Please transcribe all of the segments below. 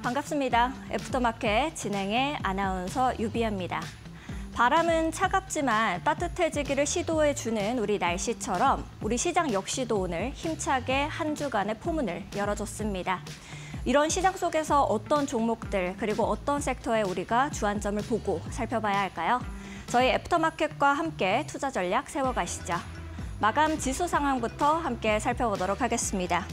반갑습니다. 애프터마켓 진행의 아나운서 유비아입니다. 바람은 차갑지만 따뜻해지기를 시도해주는 우리 날씨처럼 우리 시장 역시도 오늘 힘차게 한 주간의 포문을 열어줬습니다. 이런 시장 속에서 어떤 종목들 그리고 어떤 섹터에 우리가 주안점을 보고 살펴봐야 할까요? 저희 애프터마켓과 함께 투자 전략 세워가시죠. 마감 지수 상황부터 함께 살펴보도록 하겠습니다.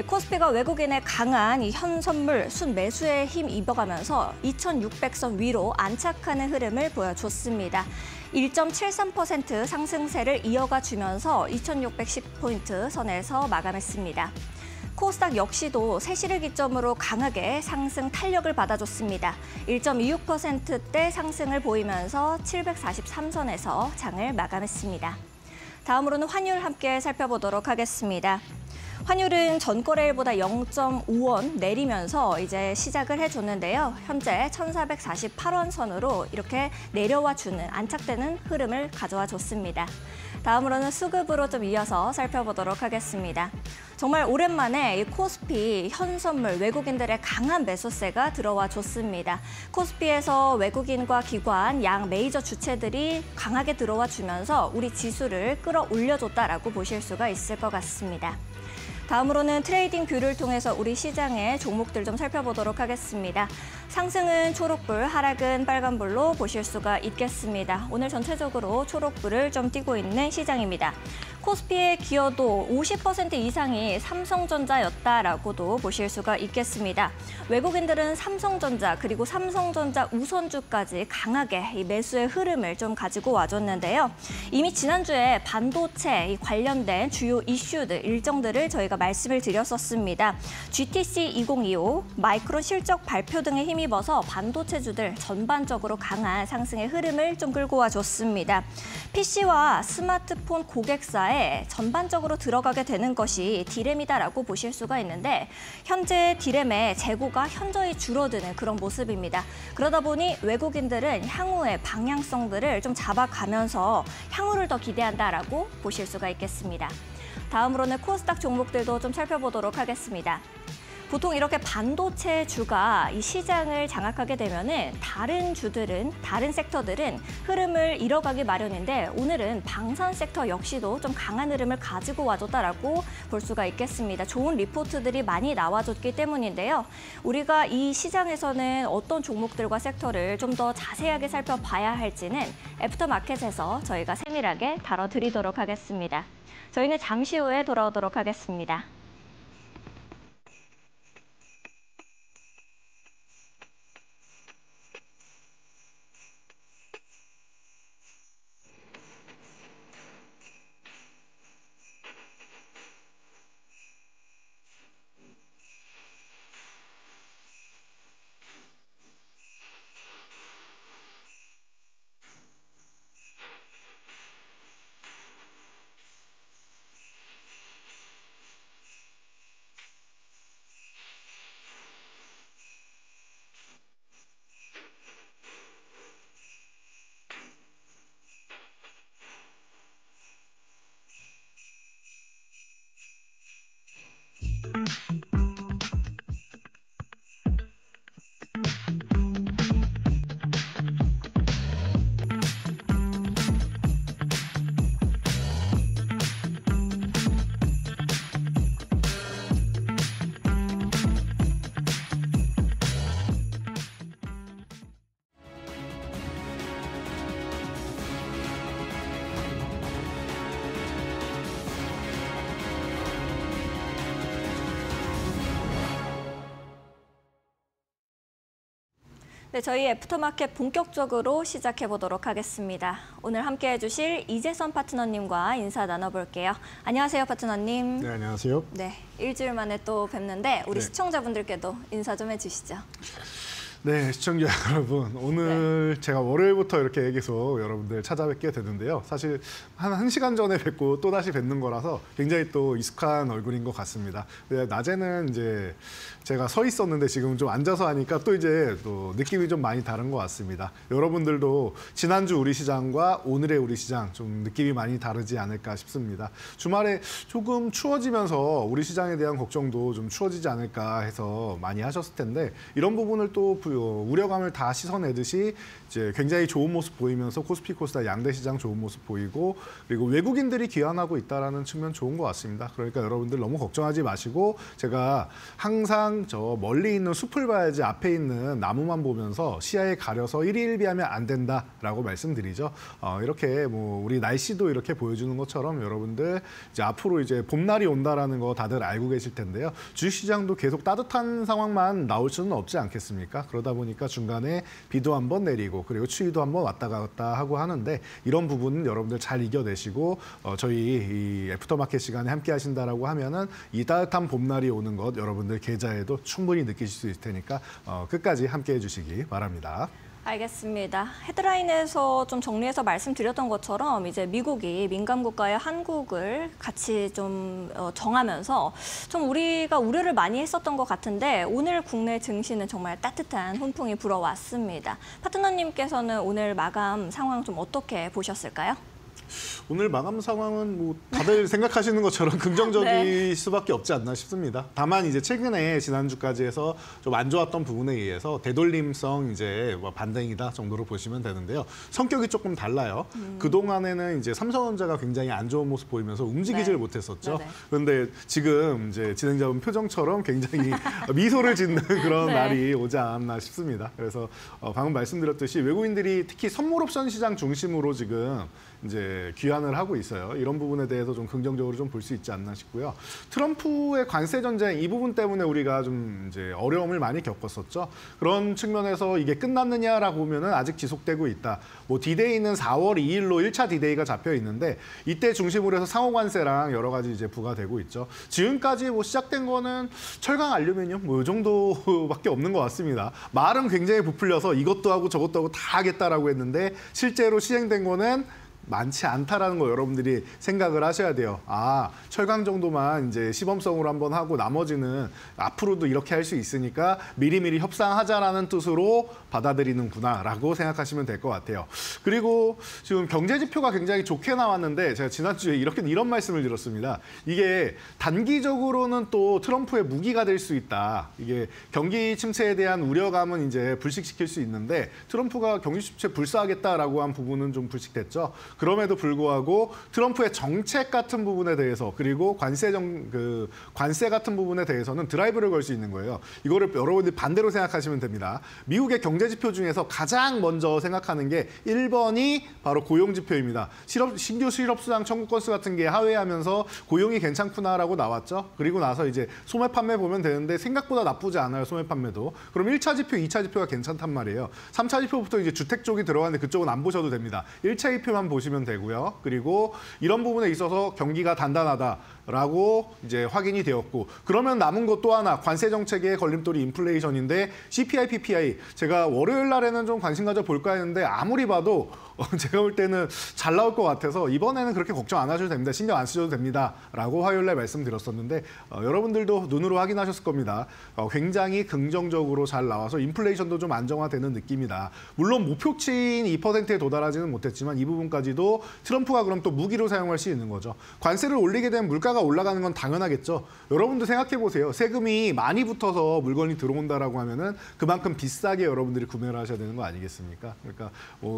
코스피가 외국인의 강한 이 현선물 순매수에 힘 입어가면서 2,600선 위로 안착하는 흐름을 보여줬습니다. 1.73% 상승세를 이어가 주면서 2,610포인트 선에서 마감했습니다. 코스닥 역시도 세시를 기점으로 강하게 상승 탄력을 받아줬습니다. 1.26%대 상승을 보이면서 743선에서 장을 마감했습니다. 다음으로는 환율 함께 살펴보도록 하겠습니다. 환율은 전거래일보다 0.5원 내리면서 이제 시작을 해줬는데요. 현재 1,448원 선으로 이렇게 내려와 주는 안착되는 흐름을 가져와 줬습니다. 다음으로는 수급으로 좀 이어서 살펴보도록 하겠습니다. 정말 오랜만에 이 코스피 현선물 외국인들의 강한 매수세가 들어와 줬습니다. 코스피에서 외국인과 기관 양 메이저 주체들이 강하게 들어와 주면서 우리 지수를 끌어올려줬다라고 보실 수가 있을 것 같습니다. 다음으로는 트레이딩 뷰를 통해서 우리 시장의 종목들 좀 살펴보도록 하겠습니다. 상승은 초록불, 하락은 빨간불로 보실 수가 있겠습니다. 오늘 전체적으로 초록불을 좀 띄고 있는 시장입니다. 코스피의 기여도 50% 이상이 삼성전자였다라고도 보실 수가 있겠습니다. 외국인들은 삼성전자 그리고 삼성전자 우선주까지 강하게 이 매수의 흐름을 좀 가지고 와줬는데요. 이미 지난주에 반도체 관련된 주요 이슈들, 일정들을 저희가 말씀을 드렸었습니다. GTC 2025, 마이크론 실적 발표 등에 힘입어서 반도체주들 전반적으로 강한 상승의 흐름을 좀 끌고 와줬습니다. PC와 스마트폰 고객사에 전반적으로 들어가게 되는 것이 디램이다라고 보실 수가 있는데 현재 디램의 재고가 현저히 줄어드는 그런 모습입니다. 그러다 보니 외국인들은 향후의 방향성들을 좀 잡아가면서 향후를 더 기대한다라고 보실 수가 있겠습니다. 다음으로는 코스닥 종목들도 좀 살펴보도록 하겠습니다. 보통 이렇게 반도체 주가 이 시장을 장악하게 되면은 다른 주들은, 다른 섹터들은 흐름을 잃어가기 마련인데 오늘은 방산 섹터 역시도 좀 강한 흐름을 가지고 와줬다라고 볼 수가 있겠습니다. 좋은 리포트들이 많이 나와줬기 때문인데요. 우리가 이 시장에서는 어떤 종목들과 섹터를 좀 더 자세하게 살펴봐야 할지는 애프터마켓에서 저희가 세밀하게 다뤄드리도록 하겠습니다. 저희는 잠시 후에 돌아오도록 하겠습니다. 네, 저희 애프터마켓 본격적으로 시작해 보도록 하겠습니다. 오늘 함께 해주실 이재선 파트너님과 인사 나눠볼게요. 안녕하세요, 파트너님. 네, 안녕하세요. 네, 일주일 만에 또 뵙는데 우리 네. 시청자분들께도 인사 좀 해주시죠. 네, 시청자 여러분. 오늘 제가 월요일부터 이렇게 계속 여러분들 찾아뵙게 되는데요. 사실 한 1시간 전에 뵙고 또다시 뵙는 거라서 굉장히 또 익숙한 얼굴인 것 같습니다. 낮에는 이제 제가 서 있었는데 지금 좀 앉아서 하니까 또 이제 또 느낌이 좀 많이 다른 것 같습니다. 여러분들도 지난주 우리 시장과 오늘의 우리 시장 좀 느낌이 많이 다르지 않을까 싶습니다. 주말에 조금 추워지면서 우리 시장에 대한 걱정도 좀 추워지지 않을까 해서 많이 하셨을 텐데 이런 부분을 또 우려감을 다 씻어내듯이 이제 굉장히 좋은 모습 보이면서 코스피 코스닥 양대 시장 좋은 모습 보이고 그리고 외국인들이 귀환하고 있다라는 측면 좋은 것 같습니다. 그러니까 여러분들 너무 걱정하지 마시고 제가 항상 저 멀리 있는 숲을 봐야지 앞에 있는 나무만 보면서 시야에 가려서 일희일비하면 안 된다라고 말씀드리죠. 이렇게 뭐 우리 날씨도 이렇게 보여주는 것처럼 여러분들 이제 앞으로 이제 봄날이 온다라는 거 다들 알고 계실 텐데요. 주식시장도 계속 따뜻한 상황만 나올 수는 없지 않겠습니까? 그러다 보니까 중간에 비도 한번 내리고 그리고 추위도 한번 왔다 갔다 하고 하는데 이런 부분은 여러분들 잘 이겨내시고 저희 이 애프터마켓 시간에 함께 하신다라고 하면은 이 따뜻한 봄날이 오는 것 여러분들 계좌에도 충분히 느끼실 수 있을 테니까 끝까지 함께 해주시기 바랍니다. 알겠습니다. 헤드라인에서 좀 정리해서 말씀드렸던 것처럼 이제 미국이 민감 국가의 한국을 같이 좀 정하면서 좀 우리가 우려를 많이 했었던 것 같은데 오늘 국내 증시는 정말 따뜻한 훈풍이 불어왔습니다. 파트너님께서는 오늘 마감 상황 좀 어떻게 보셨을까요? 오늘 마감 상황은 뭐 다들 생각하시는 것처럼 긍정적일 네. 수밖에 없지 않나 싶습니다. 다만 이제 최근에 지난주까지 해서 좀 안 좋았던 부분에 의해서 되돌림성 이제 뭐 반등이다 정도로 보시면 되는데요. 성격이 조금 달라요. 그동안에는 이제 삼성전자가 굉장히 안 좋은 모습 보이면서 움직이질 네. 못했었죠. 네네. 그런데 지금 이제 진행자분 표정처럼 굉장히 미소를 짓는 그런 네. 날이 오지 않았나 싶습니다. 그래서 방금 말씀드렸듯이 외국인들이 특히 선물 옵션 시장 중심으로 지금 이제 귀환을 하고 있어요. 이런 부분에 대해서 좀 긍정적으로 좀 볼 수 있지 않나 싶고요. 트럼프의 관세 전쟁 이 부분 때문에 우리가 좀 이제 어려움을 많이 겪었었죠. 그런 측면에서 이게 끝났느냐라고 보면은 아직 지속되고 있다. 뭐 디데이는 4월 2일로 1차 디데이가 잡혀 있는데 이때 중심으로 해서 상호 관세랑 여러 가지 이제 부과되고 있죠. 지금까지 뭐 시작된 거는 철강, 알루미늄 뭐 이 정도밖에 없는 것 같습니다. 말은 굉장히 부풀려서 이것도 하고 저것도 하고 다 하겠다라고 했는데 실제로 시행된 거는 많지 않다라는 거 여러분들이 생각을 하셔야 돼요. 아, 철강 정도만 이제 시범성으로 한번 하고 나머지는 앞으로도 이렇게 할 수 있으니까 미리미리 협상하자라는 뜻으로 받아들이는구나라고 생각하시면 될 것 같아요. 그리고 지금 경제 지표가 굉장히 좋게 나왔는데 제가 지난주에 이런 말씀을 드렸습니다. 이게 단기적으로는 또 트럼프의 무기가 될 수 있다. 이게 경기 침체에 대한 우려감은 이제 불식시킬 수 있는데 트럼프가 경기 침체 불사하겠다라고 한 부분은 좀 불식됐죠. 그럼에도 불구하고 트럼프의 정책 같은 부분에 대해서 그리고 관세 같은 부분에 대해서는 드라이브를 걸 수 있는 거예요. 이거를 여러분들이 반대로 생각하시면 됩니다. 미국의 경제 지표 중에서 가장 먼저 생각하는 게 1번이 바로 고용 지표입니다. 신규 실업 수당 청구 건수 같은 게 하회하면서 고용이 괜찮구나라고 나왔죠. 그리고 나서 이제 소매 판매 보면 되는데 생각보다 나쁘지 않아요. 소매 판매도. 그럼 1차 지표, 2차 지표가 괜찮단 말이에요. 3차 지표부터 이제 주택 쪽이 들어가는데 그쪽은 안 보셔도 됩니다. 1차 지표만 보시면 되고요. 그리고 이런 부분에 있어서 경기가 단단하다라고 이제 확인이 되었고 그러면 남은 것 또 하나 관세 정책의 걸림돌이 인플레이션인데 CPI, PPI 제가 월요일 날에는 좀 관심 가져 볼까 했는데 아무리 봐도 제가 볼 때는 잘 나올 것 같아서 이번에는 그렇게 걱정 안 하셔도 됩니다. 신경 안 쓰셔도 됩니다라고 화요일 날 말씀드렸었는데 여러분들도 눈으로 확인하셨을 겁니다. 굉장히 긍정적으로 잘 나와서 인플레이션도 좀 안정화되는 느낌이다. 물론 목표치인 2%에 도달하지는 못했지만 이 부분까지도 트럼프가 그럼 또 무기로 사용할 수 있는 거죠. 관세를 올리게 되면 물가가 올라가는 건 당연하겠죠. 여러분도 생각해 보세요. 세금이 많이 붙어서 물건이 들어온다라고 하면은 그만큼 비싸게 여러분들이 구매를 하셔야 되는 거 아니겠습니까? 그러니까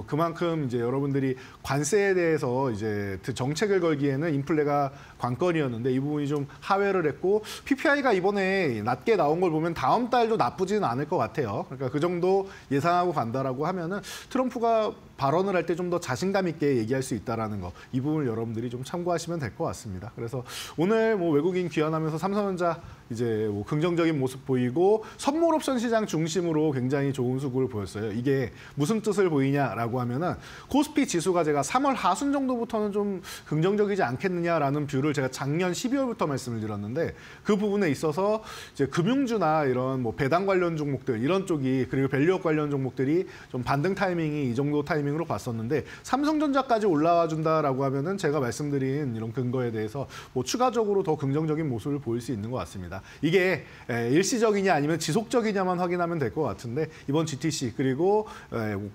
그만큼 이제 여러분들이 관세에 대해서 이제 정책을 걸기에는 인플레가 관건이었는데 이 부분이 좀 하회를 했고 PPI가 이번에 낮게 나온 걸 보면 다음 달도 나쁘지는 않을 것 같아요. 그러니까 그 정도 예상하고 간다라고 하면은 트럼프가 발언을 할 때 좀 더 자신감 있게 얘기할 수 있다라는 거, 이 부분을 여러분들이 좀 참고하시면 될 것 같습니다. 그래서 오늘 뭐 외국인 귀환하면서 삼성전자 이제 뭐 긍정적인 모습 보이고 선물 옵션 시장 중심으로 굉장히 좋은 수급을 보였어요. 이게 무슨 뜻을 보이냐라고 하면은 코스피 지수가 제가 3월 하순 정도부터는 좀 긍정적이지 않겠느냐라는 뷰를 제가 작년 12월부터 말씀을 드렸는데 그 부분에 있어서 이제 금융주나 이런 뭐 배당 관련 종목들 이런 쪽이 그리고 밸류업 관련 종목들이 좀 반등 타이밍이 이 정도 타이밍으로 봤었는데 삼성전자까지 올라와 준다라고 하면은 제가 말씀드린 이런 근거에 대해서 뭐 추가적으로 더 긍정적인 모습을 보일 수 있는 것 같습니다. 이게 일시적이냐 아니면 지속적이냐만 확인하면 될 것 같은데 이번 GTC 그리고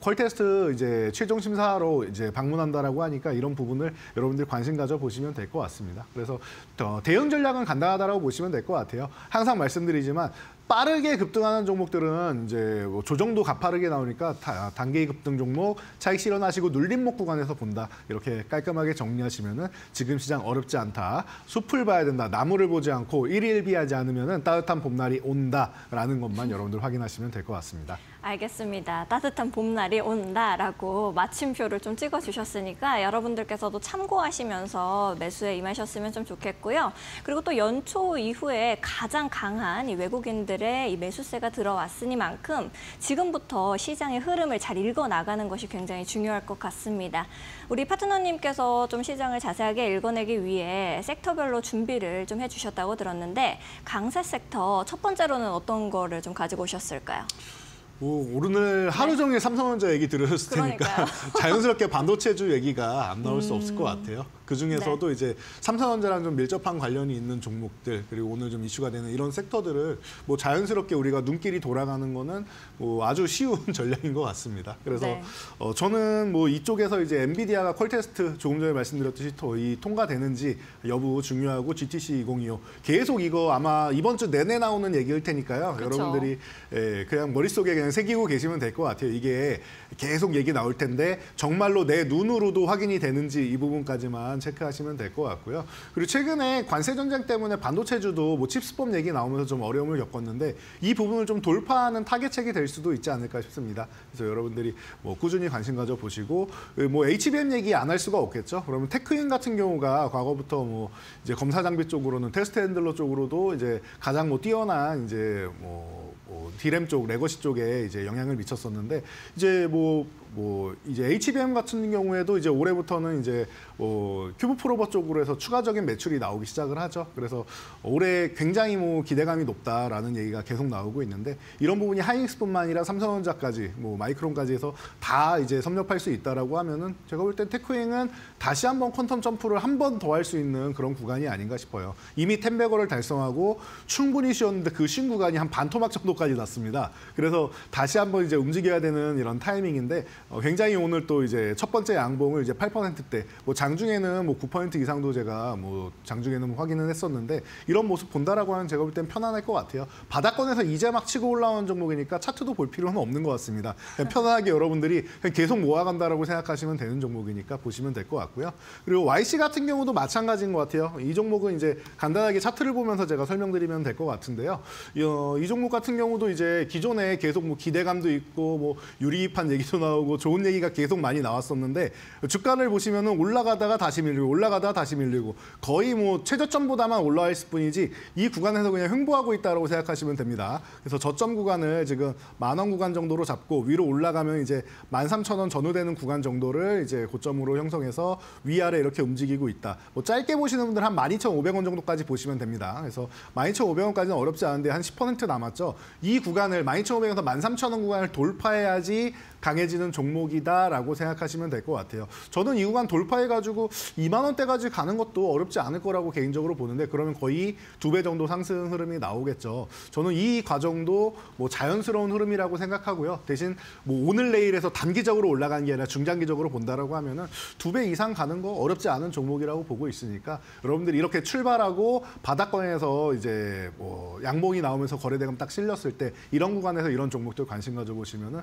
퀄테스트 이제 최종 심사로 이제 방문한다라고 하니까 이런 부분을 여러분들 관심 가져 보시면 될 것 같습니다. 그래서 대응 전략은 간단하다라고 보시면 될 것 같아요. 항상 말씀드리지만 빠르게 급등하는 종목들은 이제 뭐 조정도 가파르게 나오니까 단기 급등 종목 차익 실현하시고 눌림목 구간에서 본다. 이렇게 깔끔하게 정리하시면은 지금 시장 어렵지 않다. 숲을 봐야 된다. 나무를 보지 않고 일일비하지 않으면은 따뜻한 봄날이 온다라는 것만 여러분들 확인하시면 될 것 같습니다. 알겠습니다. 따뜻한 봄날이 온다라고 마침표를 좀 찍어주셨으니까 여러분들께서도 참고하시면서 매수에 임하셨으면 좀 좋겠고요. 그리고 또 연초 이후에 가장 강한 이 외국인들의 이 매수세가 들어왔으니만큼 지금부터 시장의 흐름을 잘 읽어나가는 것이 굉장히 중요할 것 같습니다. 우리 파트너님께서 좀 시장을 자세하게 읽어내기 위해 섹터별로 준비를 좀 해주셨다고 들었는데 강세 섹터 첫 번째로는 어떤 거를 좀 가지고 오셨을까요? 오늘 하루 종일 삼성전자 얘기 들으셨을 테니까 자연스럽게 반도체주 얘기가 안 나올 수 없을 것 같아요. 그중에서도 이제 삼성전자랑 좀 밀접한 관련이 있는 종목들 그리고 오늘 좀 이슈가 되는 이런 섹터들을 뭐 자연스럽게 우리가 눈길이 돌아가는 거는 뭐 아주 쉬운 전략인 것 같습니다. 그래서 저는 뭐 이쪽에서 이제 엔비디아가 퀄테스트 조금 전에 말씀드렸듯이 이 통과되는지 여부 중요하고 GTC 2025 계속 이거 아마 이번 주 내내 나오는 얘기일 테니까요. 그렇죠. 여러분들이 그냥 머릿속에 그냥 새기고 계시면 될 것 같아요. 이게 계속 얘기 나올 텐데 정말로 내 눈으로도 확인이 되는지 이 부분까지만 체크하시면 될 것 같고요. 그리고 최근에 관세 전쟁 때문에 반도체주도 뭐 칩스법 얘기 나오면서 좀 어려움을 겪었는데 이 부분을 좀 돌파하는 타겟책이 될 수도 있지 않을까 싶습니다. 그래서 여러분들이 뭐 꾸준히 관심 가져 보시고 뭐 HBM 얘기 안 할 수가 없겠죠. 그러면 테크인 같은 경우가 과거부터 뭐 이제 검사 장비 쪽으로는 테스트 핸들러 쪽으로도 이제 가장 뭐 뛰어난 이제 뭐 디램 쪽, 레거시 쪽에 이제 영향을 미쳤었는데 이제 이제 HBM 같은 경우에도 이제 올해부터는 이제 큐브 프로버 쪽으로 해서 추가적인 매출이 나오기 시작을 하죠. 그래서 올해 굉장히 뭐 기대감이 높다라는 얘기가 계속 나오고 있는데 이런 부분이 하이닉스뿐만 아니라 삼성전자까지 뭐 마이크론까지 해서 다 이제 섭렵할 수 있다라고 하면은 제가 볼 때 테크잉은 다시 한번 퀀텀 점프를 한 번 더 할 수 있는 그런 구간이 아닌가 싶어요. 이미 10배거를 달성하고 충분히 쉬었는데 그 쉰 구간이 한 반토막 정도까지 났습니다. 그래서 다시 한번 이제 움직여야 되는 이런 타이밍인데 굉장히 오늘 또 이제 첫 번째 양봉을 이제 8%대, 뭐 장중에는 뭐 9% 이상도 제가 뭐 장중에는 확인을 했었는데 이런 모습 본다라고 하면 제가 볼 땐 편안할 것 같아요. 바닥권에서 이제 막 치고 올라온 종목이니까 차트도 볼 필요는 없는 것 같습니다. 그냥 편안하게 여러분들이 그냥 계속 모아간다라고 생각하시면 되는 종목이니까 보시면 될 것 같고요. 그리고 YC 같은 경우도 마찬가지인 것 같아요. 이 종목은 이제 간단하게 차트를 보면서 제가 설명드리면 될 것 같은데요. 이 종목 같은 경우도 이제 기존에 계속 뭐 기대감도 있고 뭐 유리입한 얘기도 나오고 좋은 얘기가 계속 많이 나왔었는데 주가를 보시면은 올라가다가 다시 밀리고 올라가다가 다시 밀리고 거의 뭐 최저점보다만 올라와 있을 뿐이지 이 구간에서 그냥 횡보하고 있다고 생각하시면 됩니다. 그래서 저점 구간을 지금 10,000원 구간 정도로 잡고 위로 올라가면 이제 13,000원 전후되는 구간 정도를 이제 고점으로 형성해서 위아래 이렇게 움직이고 있다. 뭐 짧게 보시는 분들 한 12,500원 정도까지 보시면 됩니다. 그래서 12,500원까지는 어렵지 않은데 한 10% 남았죠. 이 구간을 12,500원에서 13,000원 구간을 돌파해야지 강해지는 종목이다라고 생각하시면 될 것 같아요. 저는 이 구간 돌파해가지고 2만 원대까지 가는 것도 어렵지 않을 거라고 개인적으로 보는데 그러면 거의 2배 정도 상승 흐름이 나오겠죠. 저는 이 과정도 뭐 자연스러운 흐름이라고 생각하고요. 대신 뭐 오늘 내일에서 단기적으로 올라가는 게 아니라 중장기적으로 본다라고 하면은 2배 이상 가는 거 어렵지 않은 종목이라고 보고 있으니까 여러분들이 이렇게 출발하고 바닥권에서 이제 뭐 양봉이 나오면서 거래대금 딱 실렸을 때 이런 구간에서 이런 종목들 관심 가져보시면은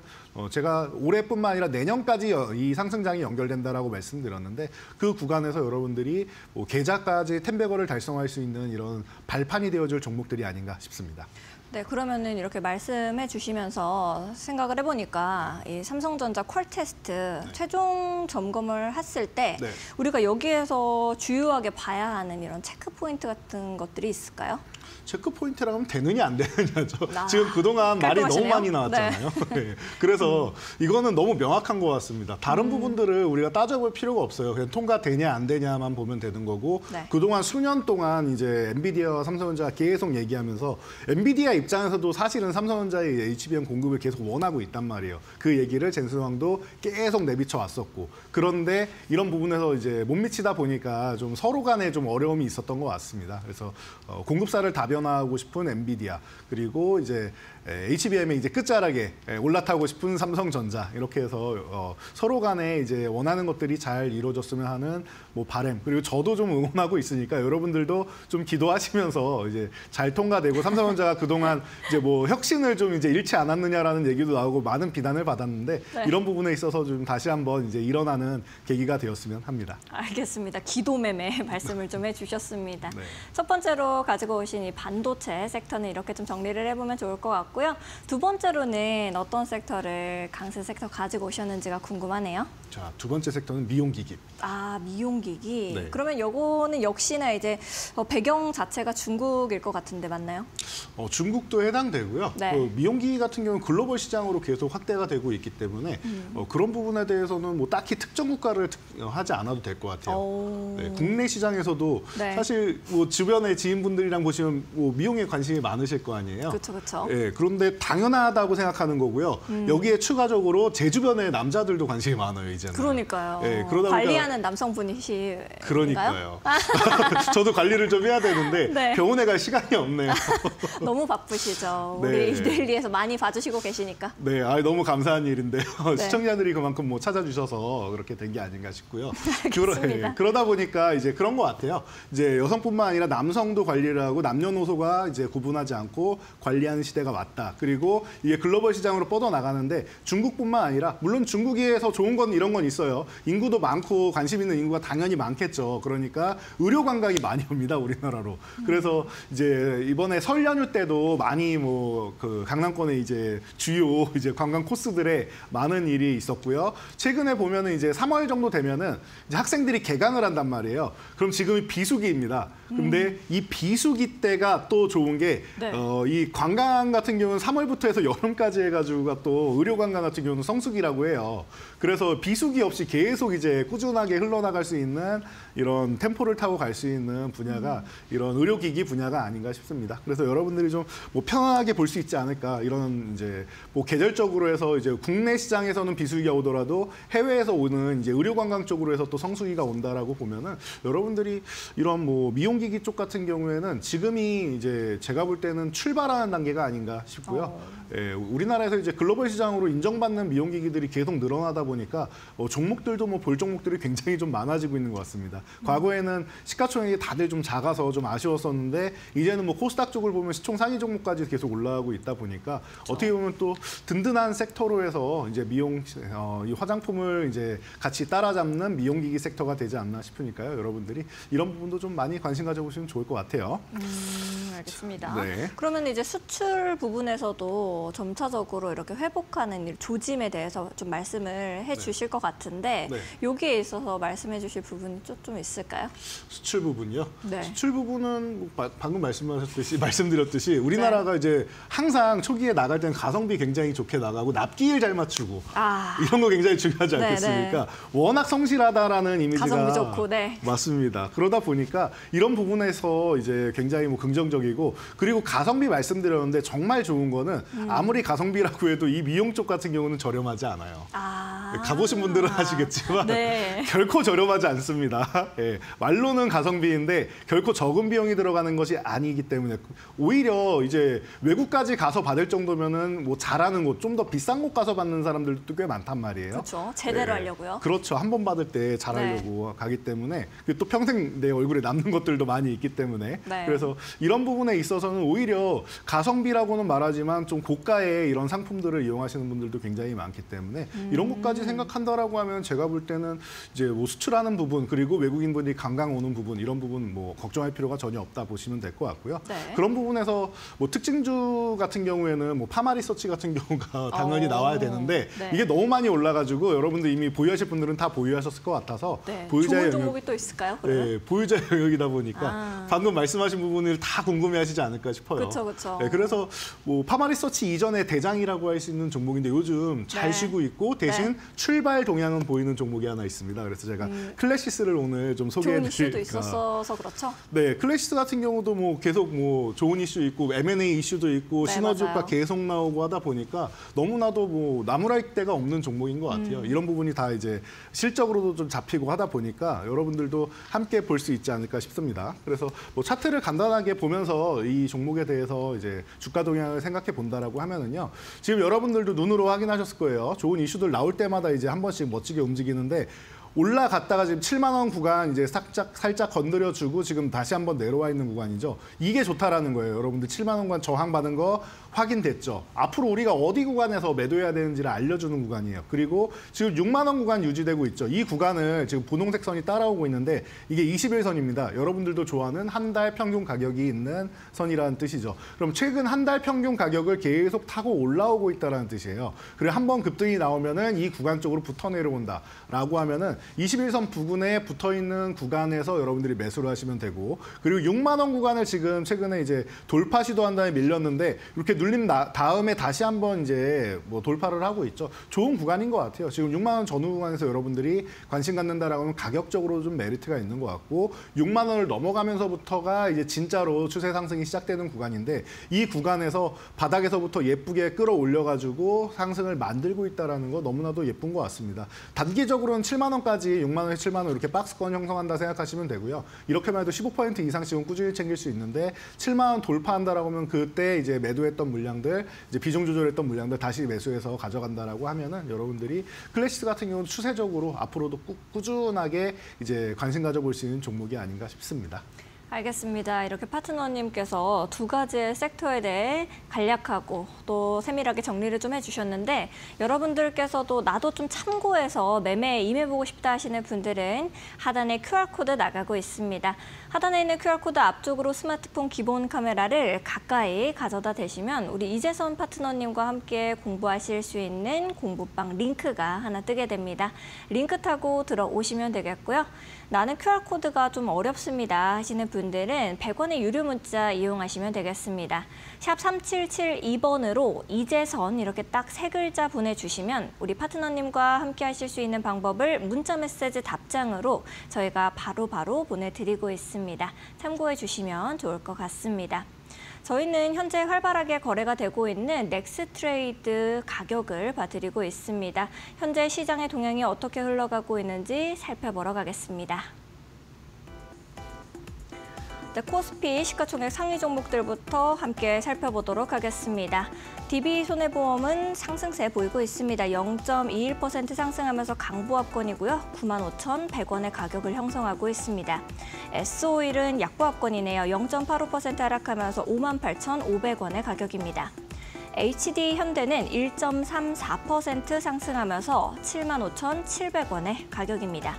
제가 올해뿐만 아니라 내년까지 이 상승장이 연결된다라고 말씀드렸는데 그 구간에서 여러분들이 뭐 계좌까지 10배거를 달성할 수 있는 이런 발판이 되어줄 종목들이 아닌가 싶습니다. 네, 그러면은 이렇게 말씀해 주시면서 생각을 해보니까 이 삼성전자 퀄테스트 최종 점검을 했을 때 우리가 여기에서 주요하게 봐야 하는 이런 체크 포인트 같은 것들이 있을까요? 체크 포인트라면 되느냐 안 되느냐죠. 아, 지금 그동안 말이 너무 깔끔하시네요. 많이 나왔잖아요. 네. 그래서 이거는 너무 명확한 것 같습니다. 다른 부분들을 우리가 따져볼 필요가 없어요. 그냥 통과되냐 안 되냐만 보면 되는 거고 네. 그동안 수년 동안 이제 엔비디아와 삼성전자가 계속 얘기하면서 엔비디아 입장에서도 사실은 삼성전자의 HBM 공급을 계속 원하고 있단 말이에요. 그 얘기를 젠슨왕도 계속 내비쳐 왔었고 그런데 이런 부분에서 이제 못 미치다 보니까 좀 서로 간에 좀 어려움이 있었던 것 같습니다. 그래서 공급사를 다변화하고 싶은 엔비디아 그리고 이제 HBM의 이제 끝자락에 올라타고 싶은 삼성전자 이렇게 해서 서로 간에 이제 원하는 것들이 잘 이루어졌으면 하는 뭐 바람 그리고 저도 좀 응원하고 있으니까 여러분들도 좀 기도하시면서 이제 잘 통과되고 삼성전자가 그동안 이제 뭐 혁신을 좀 이제 잃지 않았느냐라는 얘기도 나오고 많은 비난을 받았는데 네. 이런 부분에 있어서 좀 다시 한번 이제 일어나는 계기가 되었으면 합니다. 알겠습니다. 기도매매 말씀을 좀 해주셨습니다. 네. 첫 번째로 가지고 오신 이 반도체 섹터는 이렇게 좀 정리를 해보면 좋을 것 같고요. 두 번째로는 어떤 섹터를 강세 섹터 가지고 오셨는지가 궁금하네요. 자, 두 번째 섹터는 미용기기. 아, 미용기기. 네. 그러면 요거는 역시나 이제 배경 자체가 중국일 것 같은데 맞나요? 중국도 해당되고요. 네. 그 미용기기 같은 경우는 글로벌 시장으로 계속 확대가 되고 있기 때문에 그런 부분에 대해서는 뭐 딱히 특정 국가를 하지 않아도 될 것 같아요. 오. 네, 국내 시장에서도 네. 사실 뭐 주변의 지인분들이랑 보시면 뭐 미용에 관심이 많으실 거 아니에요. 그렇죠, 그렇죠. 네, 그런데 당연하다고 생각하는 거고요. 여기에 추가적으로 제 주변의 남자들도 관심이 많아요, 이제는. 그러니까요. 네, 그러다 보니까 관리하는 남성분이신가요? 그러니까요. 저도 관리를 좀 해야 되는데 네. 병원에 갈 시간이 없네요. 너무 바쁘시죠. 네. 우리 이데일리에서 많이 봐주시고 계시니까. 네, 너무 감사한 일인데요. 네. 시청자들이 그만큼 뭐 찾아주셔서 그렇게 된 게 아닌가 싶고요. 알겠습니다. 그러다 보니까 이제 그런 것 같아요. 이제 여성뿐만 아니라 남성도 관리를 하고 남녀노소가 이제 구분하지 않고 관리하는 시대가 왔다. 그리고 이게 글로벌 시장으로 뻗어 나가는데 중국뿐만 아니라 물론 중국에서 좋은 건 이런 건 있어요. 인구도 많고 관심 있는 인구가 당연히 많겠죠. 그러니까 의료 관광이 많이 옵니다, 우리나라로. 그래서 이제 이번에 설 연휴 때도 많이 뭐 그 강남권의 이제 주요 이제 관광 코스들에 많은 일이 있었고요. 최근에 보면은 이제 3월 정도 되면은 이제 학생들이 개강을 한단 말이에요. 그럼 지금이 비수기입니다. 근데 이 비수기 때가 또 좋은 게 네. 이 관광 같은 경우는 3월부터 해서 여름까지 해가지고가 또 의료 관광 같은 경우는 성수기라고 해요. 그래서 비수기 없이 계속 이제 꾸준하게 흘러나갈 수 있는 이런 템포를 타고 갈 수 있는 분야가 이런 의료기기 분야가 아닌가 싶습니다. 그래서 여러분들이 좀 뭐 편하게 볼 수 있지 않을까 이런 이제 뭐 계절적으로 해서 이제 국내 시장에서는 비수기가 오더라도 해외에서 오는 이제 의료 관광 쪽으로 해서 또 성수기가 온다라고 보면은 여러분들이 이런 뭐 미용기기 쪽 같은 경우에는 지금이 이제 제가 볼 때는 출발하는 단계가 아닌가 싶고요. 예, 우리나라에서 이제 글로벌 시장으로 인정받는 미용기기들이 계속 늘어나다 보니까 종목들도 뭐 볼 종목들이 굉장히 좀 많아지고 있는 것 같습니다. 과거에는 시가총액이 다들 좀 작아서 좀 아쉬웠었는데 이제는 뭐 코스닥 쪽을 보면 시총 상위 종목까지 계속 올라가고 있다 보니까 어떻게 보면 또 든든한 섹터로 해서 이제 미용 이 화장품을 이제 같이 따라잡는 미용기기 섹터가 되지 않나 싶으니까요. 여러분들이 이런 부분도 좀 많이 관심 가져보시면 좋을 것 같아요. 알겠습니다. 네. 그러면 이제 수출 부분에서도 점차적으로 이렇게 회복하는 일, 조짐에 대해서 좀 말씀을 해주실 것 같은데 네. 여기에 있어서 말씀해주실 부분이 좀 있을까요? 수출 부분이요. 네. 수출 부분은 방금 말씀드렸듯이 우리나라가 이제 항상 초기에 나갈 때는 가성비 굉장히 좋게 나가고 납기일 잘 맞추고 이런 거 굉장히 중요하지 네, 않겠습니까? 워낙 성실하다라는 이미지가 가성비 좋고, 네. 맞습니다. 그러다 보니까 이런 부분에서 이제 굉장히 뭐 긍정적이고 그리고 가성비 말씀드렸는데 정말 좋은 거는 아무리 가성비라고 해도 이 미용 쪽 같은 경우는 저렴하지 않아요. 가보신 분들은 아시겠지만 네. 결코 저렴하지 않습니다. 예, 말로는 가성비인데 결코 적은 비용이 들어가는 것이 아니기 때문에 오히려 이제 외국까지 가서 받을 정도면은 뭐 잘하는 곳, 좀 더 비싼 곳 가서 받는 사람들도 꽤 많단 말이에요. 그렇죠. 제대로 하려고요. 그렇죠. 한 번 받을 때 잘하려고 가기 때문에 또 평생 내 얼굴에 남는 것들도 많이 있기 때문에 네. 그래서 이런 부분에 있어서는 오히려 가성비라고는 말하지만 좀 고가의 이런 상품들을 이용하시는 분들도 굉장히 많기 때문에 이런 것까지 까지 생각한다라고 하면 제가 볼 때는 이제 뭐 수출하는 부분 그리고 외국인분들이 관광 오는 부분 이런 부분 뭐 걱정할 필요가 전혀 없다 보시면 될 것 같고요. 네. 그런 부분에서 뭐 특징주 같은 경우에는 뭐 파마리서치 같은 경우가 당연히 나와야 되는데 네. 이게 너무 많이 올라가지고 여러분들 이미 보유하실 분들은 다 보유하셨을 것 같아서 네. 보유자의 좋은 종목이 또 있을까요? 그러면? 네, 보유자 영역이다 보니까 방금 말씀하신 부분을 다 궁금해하시지 않을까 싶어요. 그렇죠. 네, 그래서 뭐 파마리서치 이전의 대장이라고 할 수 있는 종목인데 요즘 잘 네. 쉬고 있고 대신 출발 동향은 보이는 종목이 하나 있습니다. 그래서 제가 클래시스를 오늘 좀 좋은 소개해드릴까. 이슈도 있었어서 그렇죠. 네, 클래시스 같은 경우도 뭐 계속 뭐 좋은 이슈 있고 M&A 이슈도 있고 네, 시너지 효과 맞아요. 계속 나오고 하다 보니까 너무나도 뭐 나무랄 데가 없는 종목인 것 같아요. 이런 부분이 다 이제 실적으로도 좀 잡히고 하다 보니까 여러분들도 함께 볼 수 있지 않을까 싶습니다. 그래서 뭐 차트를 간단하게 보면서 이 종목에 대해서 이제 주가 동향을 생각해 본다라고 하면은요. 지금 여러분들도 눈으로 확인하셨을 거예요. 좋은 이슈들 나올 때마다 이제 한 번씩 멋지게 움직이는데 올라갔다가 지금 7만 원 구간 이제 살짝 건드려주고 지금 다시 한번 내려와 있는 구간이죠. 이게 좋다라는 거예요. 여러분들 7만 원 구간 저항받은 거 확인됐죠. 앞으로 우리가 어디 구간에서 매도해야 되는지를 알려주는 구간이에요. 그리고 지금 6만 원 구간 유지되고 있죠. 이 구간을 지금 분홍색 선이 따라오고 있는데 이게 21선입니다. 여러분들도 좋아하는 한 달 평균 가격이 있는 선이라는 뜻이죠. 그럼 최근 한 달 평균 가격을 계속 타고 올라오고 있다는 뜻이에요. 그리고 한번 급등이 나오면은 이 구간 쪽으로 붙어 내려온다라고 하면은 21선 부근에 붙어 있는 구간에서 여러분들이 매수를 하시면 되고 그리고 6만 원 구간을 지금 최근에 이제 돌파 시도한 다음에 밀렸는데 이렇게 눌림 다음에 다시 한번 이제 뭐 돌파를 하고 있죠. 좋은 구간인 것 같아요. 지금 6만 원 전후 구간에서 여러분들이 관심 갖는다라고 하면 가격적으로 좀 메리트가 있는 것 같고 6만 원을 넘어가면서부터가 이제 진짜로 추세 상승이 시작되는 구간인데 이 구간에서 바닥에서부터 예쁘게 끌어올려가지고 상승을 만들고 있다는 거 너무나도 예쁜 것 같습니다. 단기적으로는 7만 원까지 6만 원에 7만 원 이렇게 박스권 형성한다 생각하시면 되고요. 이렇게만 해도 15% 이상씩은 꾸준히 챙길 수 있는데 7만 원 돌파한다라고 하면 그때 이제 매도했던 물량들, 이제 비중 조절했던 물량들 다시 매수해서 가져간다라고 하면은 여러분들이 클래시스 같은 경우는 추세적으로 앞으로도 꾸준하게 이제 관심 가져볼 수 있는 종목이 아닌가 싶습니다. 알겠습니다. 이렇게 파트너님께서 두 가지의 섹터에 대해 간략하고 또 세밀하게 정리를 좀 해주셨는데 여러분들께서도 나도 좀 참고해서 매매에 임해보고 싶다 하시는 분들은 하단에 QR코드 나가고 있습니다. 하단에 있는 QR코드 앞쪽으로 스마트폰 기본 카메라를 가까이 가져다 대시면 우리 이재선 파트너님과 함께 공부하실 수 있는 공부방 링크가 하나 뜨게 됩니다. 링크 타고 들어오시면 되겠고요. 나는 QR코드가 좀 어렵습니다 하시는 분들은 100원의 유료 문자 이용하시면 되겠습니다. 샵 3772번으로 이재선 이렇게 딱 세 글자 보내주시면 우리 파트너님과 함께 하실 수 있는 방법을 문자 메시지 답장으로 저희가 바로 보내드리고 있습니다. 참고해 주시면 좋을 것 같습니다. 저희는 현재 활발하게 거래가 되고 있는 넥스트레이드 가격을 봐드리고 있습니다. 현재 시장의 동향이 어떻게 흘러가고 있는지 살펴보러 가겠습니다. 네, 코스피 시가총액 상위 종목들부터 함께 살펴보도록 하겠습니다. DB손해보험은 상승세 보이고 있습니다. 0.21% 상승하면서 강보합권이고요. 95,100원의 가격을 형성하고 있습니다. S오일은 약보합권이네요. 0.85% 하락하면서 58,500원의 가격입니다. HD현대는 1.34% 상승하면서 75,700원의 가격입니다.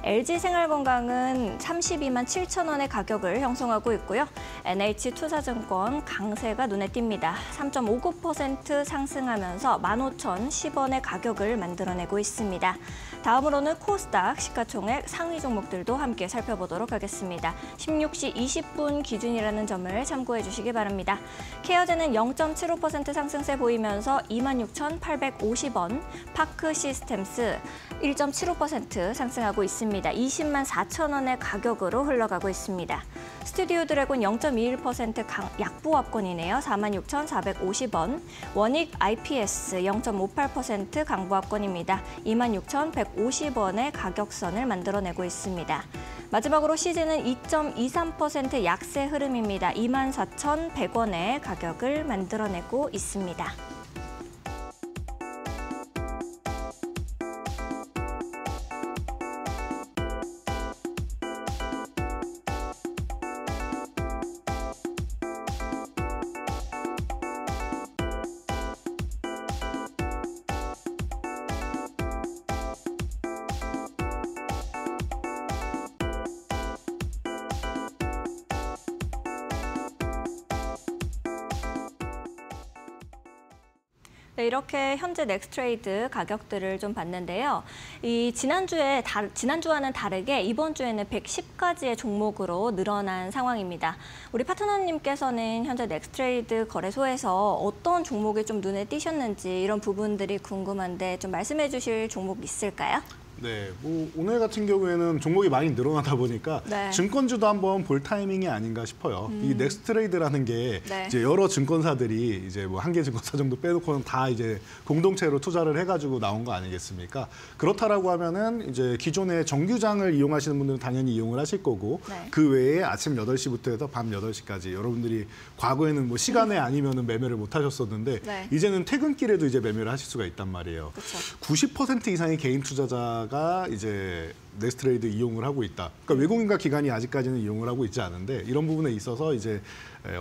LG생활건강은 32만 7천 원의 가격을 형성하고 있고요. NH투자증권 강세가 눈에 띕니다. 3.59% 상승하면서 15,010원의 가격을 만들어내고 있습니다. 다음으로는 코스닥 시가총액 상위 종목들도 함께 살펴보도록 하겠습니다. 16시 20분 기준이라는 점을 참고해 주시기 바랍니다. 케어제는 0.75% 상승세 보이면서 26,850원, 파크시스템스 1.75% 상승하고 있습니다. 20만 4천 원의 가격으로 흘러가고 있습니다. 스튜디오 드래곤 0.21% 약보합권이네요. 46,450원. 원익 IPS 0.58% 강보합권입니다. 26,150원의 가격선을 만들어내고 있습니다. 마지막으로 CG는 2.23% 약세 흐름입니다. 24,100원의 가격을 만들어내고 있습니다. 네, 이렇게 현재 넥스트레이드 가격들을 좀 봤는데요. 이 지난주와는 다르게 이번 주에는 110가지의 종목으로 늘어난 상황입니다. 우리 파트너님께서는 현재 넥스트레이드 거래소에서 어떤 종목이 좀 눈에 띄셨는지 이런 부분들이 궁금한데 좀 말씀해 주실 종목 있을까요? 네, 뭐 오늘 같은 경우에는 종목이 많이 늘어나다 보니까 네. 증권주도 한번 볼 타이밍이 아닌가 싶어요. 이 넥스트레이드라는 게 네. 이제 여러 증권사들이 이제 뭐 한 개 증권사 정도 빼놓고는 다 이제 공동체로 투자를 해가지고 나온 거 아니겠습니까? 그렇다라고 하면은 이제 기존의 정규장을 이용하시는 분들은 당연히 이용을 하실 거고 네. 그 외에 아침 8시부터 해서 밤 8시까지 여러분들이 과거에는 뭐 시간에 아니면은 매매를 못 하셨었는데 네. 이제는 퇴근길에도 이제 매매를 하실 수가 있단 말이에요. 그쵸. 90% 이상의 개인 투자자가 이제 넥스트레이드 이용을 하고 있다. 그러니까 외국인과 기관이 아직까지는 이용을 하고 있지 않은데 이런 부분에 있어서 이제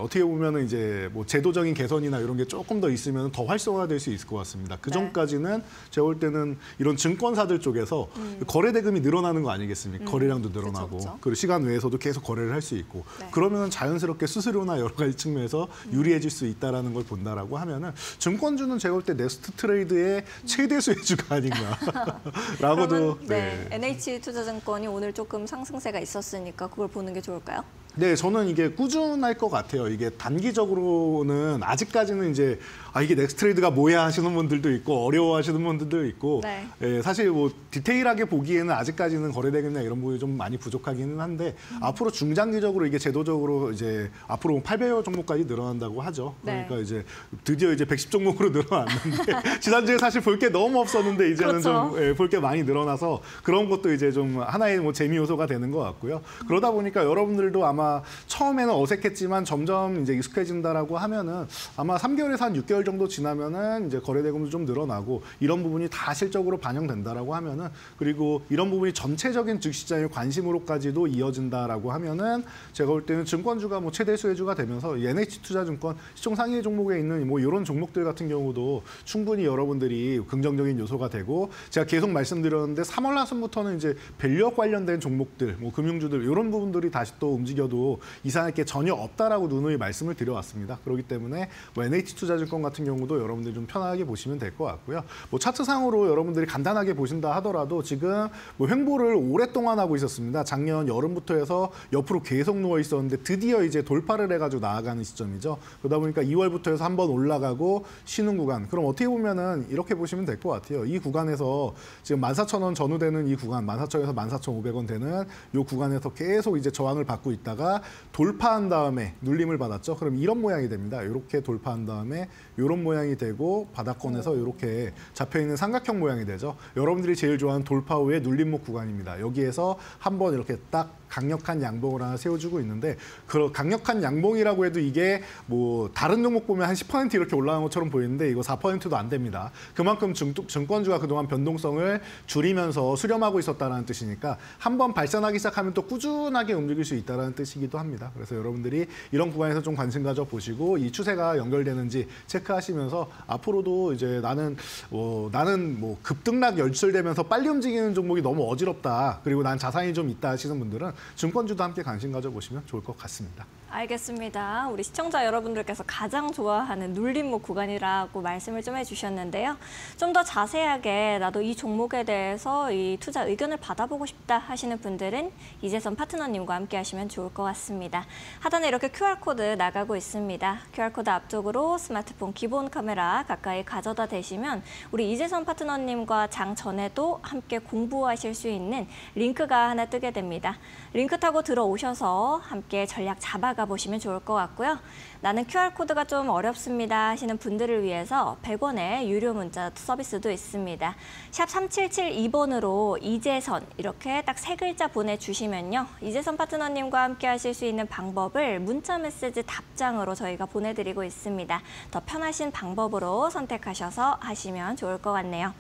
어떻게 보면은 이제 뭐 제도적인 개선이나 이런 게 조금 더 있으면 더 활성화될 수 있을 것 같습니다. 그 네. 전까지는 제가 볼 때는 이런 증권사들 쪽에서 거래 대금이 늘어나는 거 아니겠습니까? 거래량도 늘어나고 그쵸. 그리고 시간 외에서도 계속 거래를 할 수 있고 네. 그러면 자연스럽게 수수료나 여러 가지 측면에서 유리해질 수 있다라는 걸 본다라고 하면은 증권주는 제가 볼 때 넥스트레이드의 최대 수혜주가 아닌가라고도 그러면 네, NH투자증권이 오늘 조금 상승세가 있었으니까 그걸 보는 게 좋을까요? 네, 저는 이게 꾸준할 것 같아요. 이게 단기적으로는 아직까지는 이제 이게 넥스트레이드가 뭐야 하시는 분들도 있고 어려워하시는 분들도 있고 네. 예, 사실 뭐 디테일하게 보기에는 아직까지는 거래대금이나 이런 부분이 좀 많이 부족하기는 한데 앞으로 중장기적으로 이게 제도적으로 이제 앞으로 800여 종목까지 늘어난다고 하죠. 네. 그러니까 이제 드디어 이제 110 종목으로 늘어났는데 지난주에 사실 볼 게 너무 없었는데 이제는 그렇죠. 좀 볼 게 많이 늘어나서 그런 것도 이제 좀 하나의 뭐 재미 요소가 되는 것 같고요. 그러다 보니까 여러분들도 아마 처음에는 어색했지만 점점 이제 익숙해진다라고 하면은 아마 3개월에서 한 6개월 정도 지나면은 이제 거래대금도 좀 늘어나고 이런 부분이 다 실적으로 반영된다라고 하면은 그리고 이런 부분이 전체적인 주식시장의 관심으로까지도 이어진다라고 하면은 제가 볼 때는 증권주가 뭐 최대 수혜주가 되면서 NH투자증권 시총 상위 종목에 있는 뭐 이런 종목들 같은 경우도 충분히 여러분들이 긍정적인 요소가 되고 제가 계속 말씀드렸는데 3월 하순부터는 이제 밸류업 관련된 종목들, 뭐 금융주들 이런 부분들이 다시 또 움직여도 이상할 게 전혀 없다라고 누누이 말씀을 드려왔습니다. 그렇기 때문에 뭐 NH투자증권 같은 경우도 여러분들이 좀 편하게 보시면 될 것 같고요. 뭐 차트상으로 여러분들이 간단하게 보신다 하더라도 지금 뭐 횡보를 오랫동안 하고 있었습니다. 작년 여름부터 해서 옆으로 계속 누워 있었는데 드디어 이제 돌파를 해가지고 나아가는 시점이죠. 그러다 보니까 2월부터 해서 한번 올라가고 쉬는 구간. 그럼 어떻게 보면은 이렇게 보시면 될 것 같아요. 이 구간에서 지금 14,000원 전후되는 이 구간, 14,000원에서 14,500원 되는 이 구간에서 계속 이제 저항을 받고 있다가 돌파한 다음에 눌림을 받았죠. 그럼 이런 모양이 됩니다. 이렇게 돌파한 다음에 이런 모양이 되고 바닥권에서 이렇게 잡혀있는 삼각형 모양이 되죠. 여러분들이 제일 좋아하는 돌파 후의 눌림목 구간입니다. 여기에서 한번 이렇게 딱 강력한 양봉을 하나 세워주고 있는데 그 강력한 양봉이라고 해도 이게 뭐 다른 종목 보면 한 10% 이렇게 올라간 것처럼 보이는데 이거 4%도 안 됩니다. 그만큼 증권주가 그동안 변동성을 줄이면서 수렴하고 있었다는 뜻이니까 한번 발산하기 시작하면 또 꾸준하게 움직일 수 있다는 뜻이기도 합니다. 그래서 여러분들이 이런 구간에서 좀 관심 가져 보시고 이 추세가 연결되는지 체크하시면서 앞으로도 이제 나는 뭐 급등락 열출되면서 빨리 움직이는 종목이 너무 어지럽다. 그리고 난 자산이 좀 있다 하시는 분들은 증권주도 함께 관심 가져보시면 좋을 것 같습니다. 알겠습니다. 우리 시청자 여러분들께서 가장 좋아하는 눌림목 구간이라고 말씀을 좀 해주셨는데요. 좀 더 자세하게 나도 이 종목에 대해서 이 투자 의견을 받아보고 싶다 하시는 분들은 이재선 파트너님과 함께 하시면 좋을 것 같습니다. 하단에 이렇게 QR코드 나가고 있습니다. QR코드 앞쪽으로 스마트폰 기본 카메라 가까이 가져다 대시면 우리 이재선 파트너님과 장 전에도 함께 공부하실 수 있는 링크가 하나 뜨게 됩니다. 링크 타고 들어오셔서 함께 전략 잡아가 보시면 좋을 것 같고요. 나는 QR코드가 좀 어렵습니다 하시는 분들을 위해서 100원의 유료 문자 서비스도 있습니다. 샵 3772번으로 이재선 이렇게 딱 3글자 보내주시면요. 이재선 파트너님과 함께 하실 수 있는 방법을 문자 메시지 답장으로 저희가 보내드리고 있습니다. 더 편하신 방법으로 선택하셔서 하시면 좋을 것 같네요.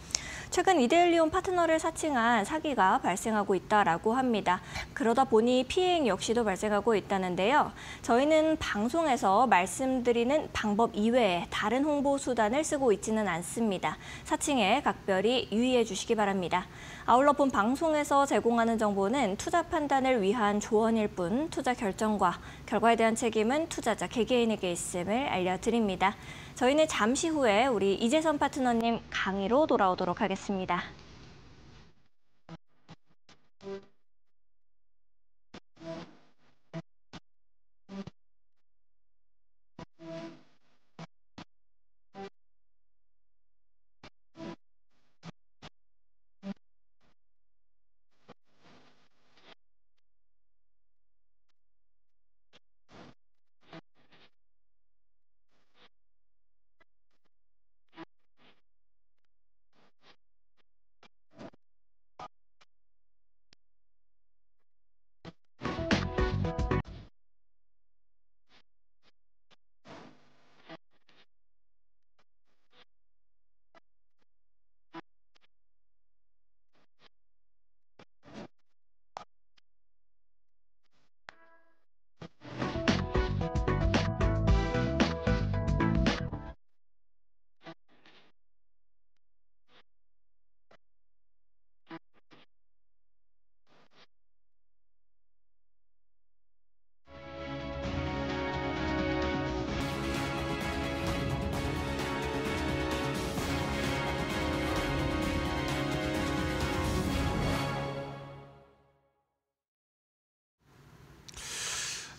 최근 이데일리온 파트너를 사칭한 사기가 발생하고 있다라고 합니다. 그러다 보니 피해 역시도 발생하고 있다는데요. 저희는 방송에서 말씀드리는 방법 이외에 다른 홍보 수단을 쓰고 있지는 않습니다. 사칭에 각별히 유의해 주시기 바랍니다. 아울러 본 방송에서 제공하는 정보는 투자 판단을 위한 조언일 뿐 투자 결정과 결과에 대한 책임은 투자자 개개인에게 있음을 알려드립니다. 저희는 잠시 후에 우리 이재선 파트너님 강의로 돌아오도록 하겠습니다.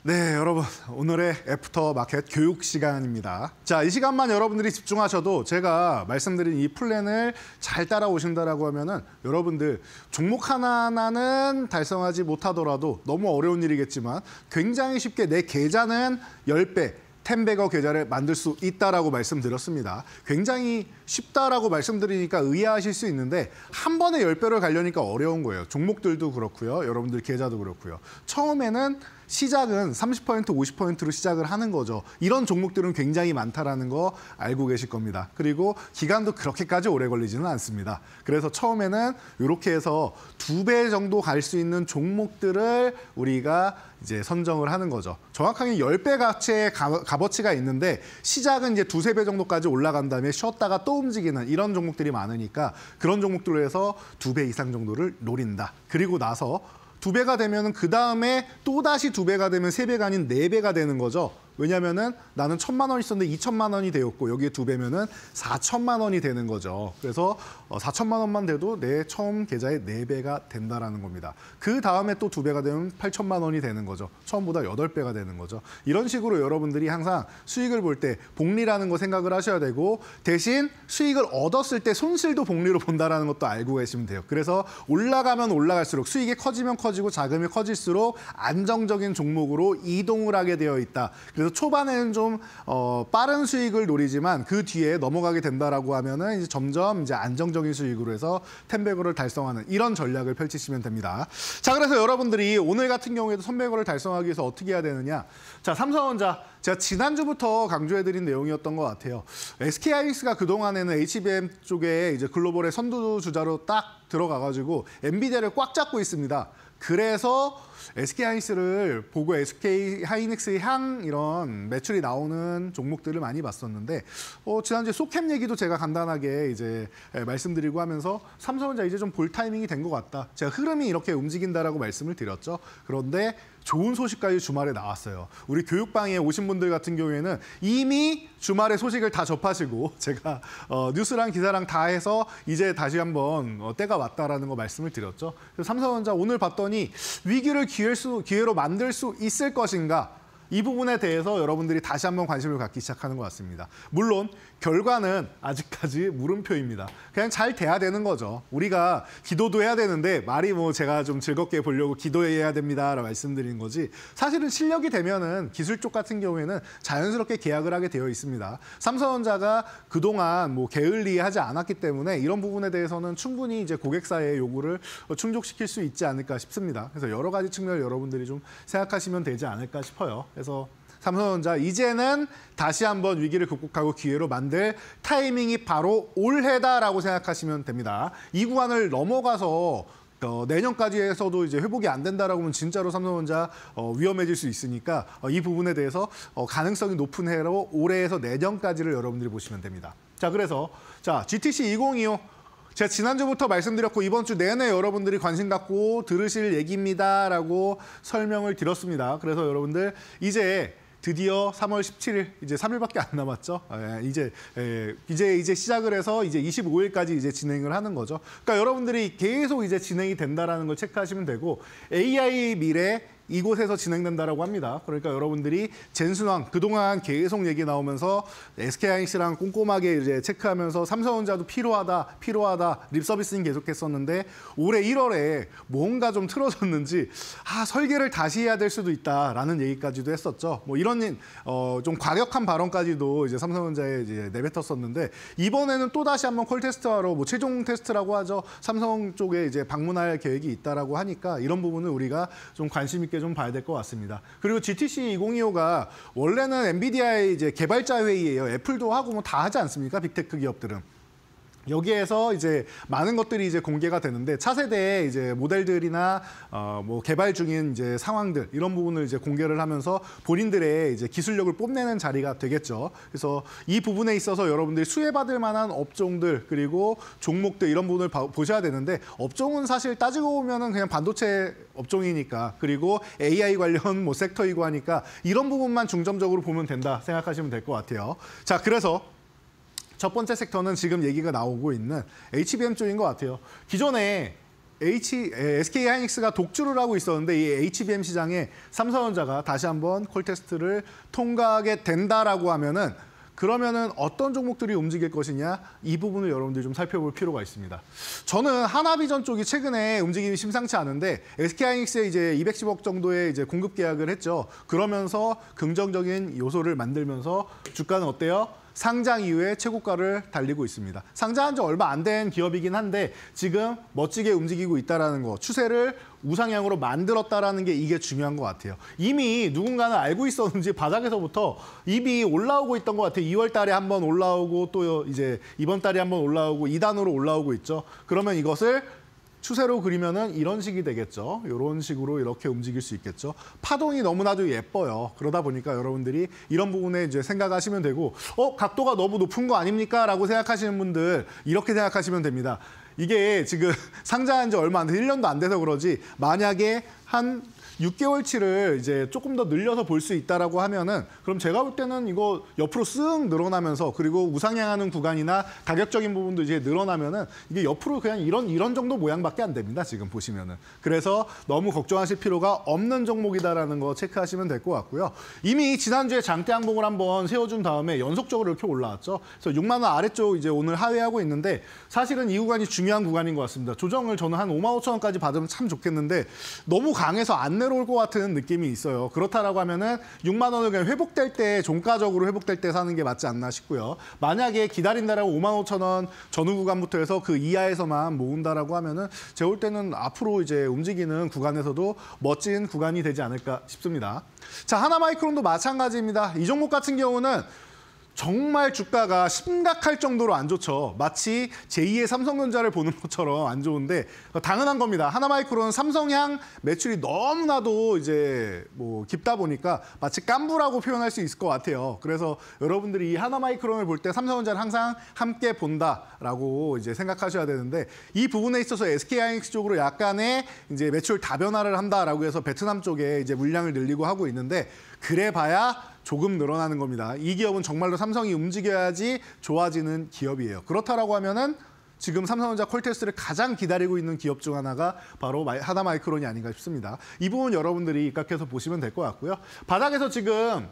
네, 여러분 오늘의 애프터 마켓 교육 시간입니다. 자, 이 시간만 여러분들이 집중하셔도 제가 말씀드린 이 플랜을 잘 따라오신다라고 하면은 여러분들 종목 하나하나는 달성하지 못하더라도 너무 어려운 일이겠지만 굉장히 쉽게 내 계좌는 10배, 10배거 계좌를 만들 수 있다라고 말씀드렸습니다. 굉장히 쉽다라고 말씀드리니까 의아하실 수 있는데 한 번에 10배를 가려니까 어려운 거예요. 종목들도 그렇고요. 여러분들 계좌도 그렇고요. 처음에는 시작은 30%, 50%로 시작을 하는 거죠. 이런 종목들은 굉장히 많다라는 거 알고 계실 겁니다. 그리고 기간도 그렇게까지 오래 걸리지는 않습니다. 그래서 처음에는 이렇게 해서 2배 정도 갈 수 있는 종목들을 우리가 이제 선정을 하는 거죠. 정확하게 10배 가치의 값어치가 있는데 시작은 이제 2, 3배 정도까지 올라간 다음에 쉬었다가 또 움직이는 이런 종목들이 많으니까 그런 종목들로 해서 2배 이상 정도를 노린다. 그리고 나서 2배가 되면은 그 다음에 또 다시 2배가 되면 3배가 아닌 4배가 되는 거죠. 왜냐면은 나는 1,000만 원 있었는데 2,000만 원이 되었고 여기에 2배면은 4,000만 원이 되는 거죠. 그래서 4,000만 원만 돼도 내 처음 계좌의 4배가 된다라는 겁니다. 그 다음에 또 2배가 되면 8,000만 원이 되는 거죠. 처음보다 8배가 되는 거죠. 이런 식으로 여러분들이 항상 수익을 볼 때 복리라는 거 생각을 하셔야 되고 대신 수익을 얻었을 때 손실도 복리로 본다라는 것도 알고 계시면 돼요. 그래서 올라가면 올라갈수록 수익이 커지면 커지고 자금이 커질수록 안정적인 종목으로 이동을 하게 되어 있다. 그래서 초반에는 좀 빠른 수익을 노리지만 그 뒤에 넘어가게 된다라고 하면은 이제 점점 이제 안정적인 수익으로 해서 10배거를 달성하는 이런 전략을 펼치시면 됩니다. 자, 그래서 여러분들이 오늘 같은 경우에도 1,000배거를 달성하기 위해서 어떻게 해야 되느냐? 자, 삼성전자 제가 지난주부터 강조해드린 내용이었던 것 같아요. SK하이닉스가 그동안에는 HBM 쪽에 이제 글로벌의 선두주자로 딱 들어가가지고 엔비디아를 꽉 잡고 있습니다. 그래서 SK하이닉스를 보고 SK하이닉스의 향 이런 매출이 나오는 종목들을 많이 봤었는데 지난주에 소캠 얘기도 제가 간단하게 이제 말씀드리고 하면서 삼성전자 이제 좀 볼 타이밍이 된 것 같다. 제가 흐름이 이렇게 움직인다라고 말씀을 드렸죠. 그런데 좋은 소식까지 주말에 나왔어요. 우리 교육방에 오신 분들 같은 경우에는 이미 주말에 소식을 다 접하시고 제가 뉴스랑 기사랑 다 해서 이제 다시 한번 때가 왔다라는 거 말씀을 드렸죠. 그래서 삼성전자 오늘 봤더니 위기를 기회로 만들 수 있을 것인가? 이 부분에 대해서 여러분들이 다시 한번 관심을 갖기 시작하는 것 같습니다. 물론 결과는 아직까지 물음표입니다. 그냥 잘 돼야 되는 거죠. 우리가 기도도 해야 되는데 말이 뭐 제가 좀 즐겁게 보려고 기도해야 됩니다라고 말씀드리는 거지 사실은 실력이 되면은 기술 쪽 같은 경우에는 자연스럽게 계약을 하게 되어 있습니다. 삼성전자가 그동안 뭐 게을리하지 않았기 때문에 이런 부분에 대해서는 충분히 이제 고객사의 요구를 충족시킬 수 있지 않을까 싶습니다. 그래서 여러 가지 측면을 여러분들이 좀 생각하시면 되지 않을까 싶어요. 그래서 삼성전자 이제는 다시 한번 위기를 극복하고 기회로 만들 타이밍이 바로 올해다라고 생각하시면 됩니다. 이 구간을 넘어가서 내년까지 해서도 이제 회복이 안 된다라고 하면 진짜로 삼성전자 위험해질 수 있으니까 이 부분에 대해서 가능성이 높은 해로 올해에서 내년까지를 여러분들이 보시면 됩니다. 자, 그래서 GTC 2025 제가 지난주부터 말씀드렸고 이번 주 내내 여러분들이 관심 갖고 들으실 얘기입니다라고 설명을 드렸습니다. 그래서 여러분들 이제 드디어 3월 17일 이제 3일밖에 안 남았죠. 이제 시작을 해서 이제 25일까지 이제 진행을 하는 거죠. 그러니까 여러분들이 계속 이제 진행이 된다라는 걸 체크하시면 되고 AI 미래 이곳에서 진행된다라고 합니다. 그러니까 여러분들이 젠순왕 그동안 계속 얘기 나오면서 SK하이닉스랑 꼼꼼하게 이제 체크하면서 삼성전자도 필요하다 립 서비스는 계속했었는데 올해 1월에 뭔가 좀 틀어졌는지 설계를 다시 해야 될 수도 있다라는 얘기까지도 했었죠. 뭐 이런 좀 과격한 발언까지도 이제 삼성전자에 이제 내뱉었었는데 이번에는 또 다시 한번 콜 테스트하러 뭐 최종 테스트라고 하죠. 삼성 쪽에 이제 방문할 계획이 있다라고 하니까 이런 부분은 우리가 좀 관심 있게 좀 봐야 될 것 같습니다. 그리고 GTC 2025가 원래는 엔비디아의 이제 개발자 회의예요. 애플도 하고 뭐 다 하지 않습니까? 빅테크 기업들은. 여기에서 이제 많은 것들이 이제 공개가 되는데 차세대 이제 모델들이나 뭐 개발 중인 이제 상황들 이런 부분을 이제 공개를 하면서 본인들의 이제 기술력을 뽐내는 자리가 되겠죠. 그래서 이 부분에 있어서 여러분들이 수혜받을 만한 업종들 그리고 종목들 이런 부분을 보셔야 되는데 업종은 사실 따지고 보면은 그냥 반도체 업종이니까 그리고 AI 관련 뭐 섹터이고 하니까 이런 부분만 중점적으로 보면 된다 생각하시면 될 것 같아요. 자, 그래서 첫 번째 섹터는 지금 얘기가 나오고 있는 HBM 쪽인 것 같아요. 기존에 SK하이닉스가 독주를 하고 있었는데 이 HBM 시장에 삼성전자가 다시 한번 콜 테스트를 통과하게 된다라고 하면은 그러면은 어떤 종목들이 움직일 것이냐 이 부분을 여러분들이 좀 살펴볼 필요가 있습니다. 저는 하나비전 쪽이 최근에 움직임이 심상치 않은데 SK하이닉스에 이제 210억 정도의 이제 공급 계약을 했죠. 그러면서 긍정적인 요소를 만들면서 주가는 어때요? 상장 이후에 최고가를 달리고 있습니다. 상장한 지 얼마 안 된 기업이긴 한데 지금 멋지게 움직이고 있다는 거, 추세를 우상향으로 만들었다는 게 이게 중요한 것 같아요. 이미 누군가는 알고 있었는지 바닥에서부터 입이 올라오고 있던 것 같아요. 2월 달에 한번 올라오고 또 이제 이번 달에 한번 올라오고 2단으로 올라오고 있죠. 그러면 이것을 추세로 그리면은 이런 식이 되겠죠. 이런 식으로 이렇게 움직일 수 있겠죠. 파동이 너무나도 예뻐요. 그러다 보니까 여러분들이 이런 부분에 이제 생각하시면 되고, 각도가 너무 높은 거 아닙니까? 라고 생각하시는 분들 이렇게 생각하시면 됩니다. 이게 지금 상장한 지 얼마 안 돼서 1년도 안 돼서 그러지 만약에 한 6개월치를 이제 조금 더 늘려서 볼 수 있다라고 하면은 그럼 제가 볼 때는 이거 옆으로 쓱 늘어나면서 그리고 우상향하는 구간이나 가격적인 부분도 이제 늘어나면은 이게 옆으로 그냥 이런 정도 모양밖에 안 됩니다. 지금 보시면은. 그래서 너무 걱정하실 필요가 없는 종목이다라는 거 체크하시면 될 것 같고요. 이미 지난주에 장대 항봉을 한번 세워준 다음에 연속적으로 이렇게 올라왔죠. 그래서 6만 원 아래쪽 이제 오늘 하회하고 있는데 사실은 이 구간이 중요한 구간인 것 같습니다. 조정을 저는 한 5만 5천 원까지 받으면 참 좋겠는데 너무 강해서 안 내려올 것 같은 느낌이 있어요. 그렇다라고 하면은 6만 원을 그냥 회복될 때 종가적으로 회복될 때 사는 게 맞지 않나 싶고요. 만약에 기다린다라고 5만 5천 원 전후 구간부터 해서 그 이하에서만 모은다라고 하면은 제가 볼 때는 앞으로 이제 움직이는 구간에서도 멋진 구간이 되지 않을까 싶습니다. 자, 하나마이크론도 마찬가지입니다. 이 종목 같은 경우는 정말 주가가 심각할 정도로 안 좋죠. 마치 제2의 삼성전자를 보는 것처럼 안 좋은데 당연한 겁니다. 하나마이크론은 삼성향 매출이 너무나도 이제 뭐 깊다 보니까 마치 깐부라고 표현할 수 있을 것 같아요. 그래서 여러분들이 이 하나마이크론을 볼 때 삼성전자를 항상 함께 본다라고 이제 생각하셔야 되는데 이 부분에 있어서 SK하이닉스 쪽으로 약간의 이제 매출 다변화를 한다라고 해서 베트남 쪽에 이제 물량을 늘리고 하고 있는데 그래봐야 조금 늘어나는 겁니다. 이 기업은 정말로 삼성이 움직여야지 좋아지는 기업이에요. 그렇다라고 하면은 지금 삼성전자 콜테스트를 가장 기다리고 있는 기업 중 하나가 바로 하나마이크론이 아닌가 싶습니다. 이 부분 여러분들이 입각해서 보시면 될 것 같고요. 바닥에서 지금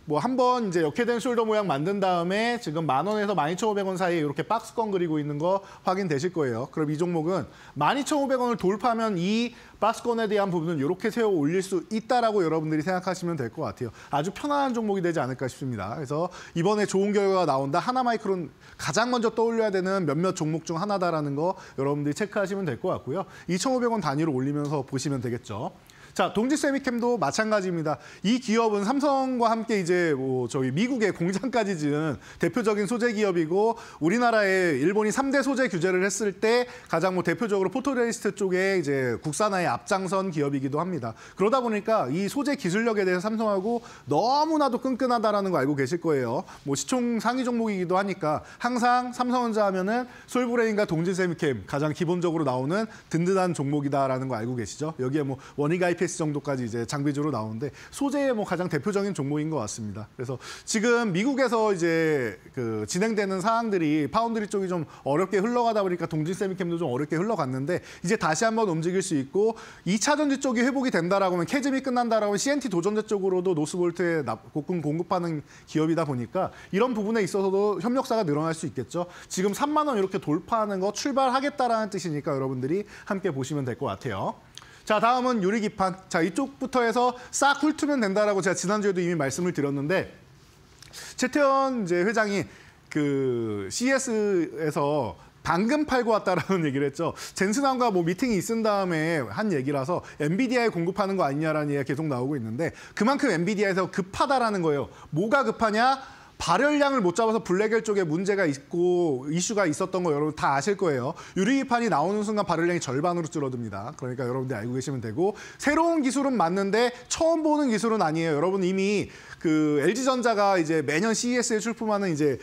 뭐 한번 이제 역회된 숄더 모양 만든 다음에 지금 10,000원에서 12,500원 사이에 이렇게 박스권 그리고 있는 거 확인되실 거예요. 그럼 이 종목은 12,500원을 돌파하면 이 박스권에 대한 부분은 이렇게 세워 올릴 수 있다라고 여러분들이 생각하시면 될 것 같아요. 아주 편안한 종목이 되지 않을까 싶습니다. 그래서 이번에 좋은 결과가 나온다. 하나마이크론 가장 먼저 떠올려야 되는 몇몇 종목 중 하나다라는 거 여러분들이 체크하시면 될 것 같고요. 2,500원 단위로 올리면서 보시면 되겠죠. 자, 동지세미캠도 마찬가지입니다. 이 기업은 삼성과 함께 이제 뭐 저기 미국의 공장까지 지은 대표적인 소재 기업이고 우리나라에 일본이 3대 소재 규제를 했을 때 가장 뭐 대표적으로 포토레지스트 쪽에 이제 국산화의 앞장선 기업이기도 합니다. 그러다 보니까 이 소재 기술력에 대해서 삼성하고 너무나도 끈끈하다라는 거 알고 계실 거예요. 뭐 시총 상위 종목이기도 하니까 항상 삼성전자 하면은 솔브레인과 동지세미캠 가장 기본적으로 나오는 든든한 종목이다라는 거 알고 계시죠? 여기에 뭐 원익 IP ATS 정도까지 이제 장비주로 나오는데 소재의 뭐 가장 대표적인 종목인 것 같습니다. 그래서 지금 미국에서 이제 그 진행되는 사항들이 파운드리 쪽이 좀 어렵게 흘러가다 보니까 동진 세미캠도 좀 어렵게 흘러갔는데 이제 다시 한번 움직일 수 있고 2차 전지 쪽이 회복이 된다라고 하면 캐즘이 끝난다라고 하면 CNT 도전자 쪽으로도 노스볼트에 곡금 공급하는 기업이다 보니까 이런 부분에 있어서도 협력사가 늘어날 수 있겠죠. 지금 3만 원 이렇게 돌파하는 거 출발하겠다라는 뜻이니까 여러분들이 함께 보시면 될 것 같아요. 자, 다음은 유리기판. 자, 이쪽부터 해서 싹 훑으면 된다라고 제가 지난주에도 이미 말씀을 드렸는데 최태원 이제 회장이 그 CES에서 방금 팔고 왔다라는 얘기를 했죠. 젠슨함과 뭐 미팅이 있은 다음에 한 얘기라서 엔비디아에 공급하는 거 아니냐라는 얘기가 계속 나오고 있는데 그만큼 엔비디아에서 급하다라는 거예요. 뭐가 급하냐? 발열량을 못 잡아서 블랙엘 쪽에 문제가 있고 이슈가 있었던 거 여러분 다 아실 거예요. 유리기판이 나오는 순간 발열량이 절반으로 줄어듭니다. 그러니까 여러분들 알고 계시면 되고 새로운 기술은 맞는데 처음 보는 기술은 아니에요. 여러분 이미 그 LG전자가 이제 매년 CES에 출품하는 이제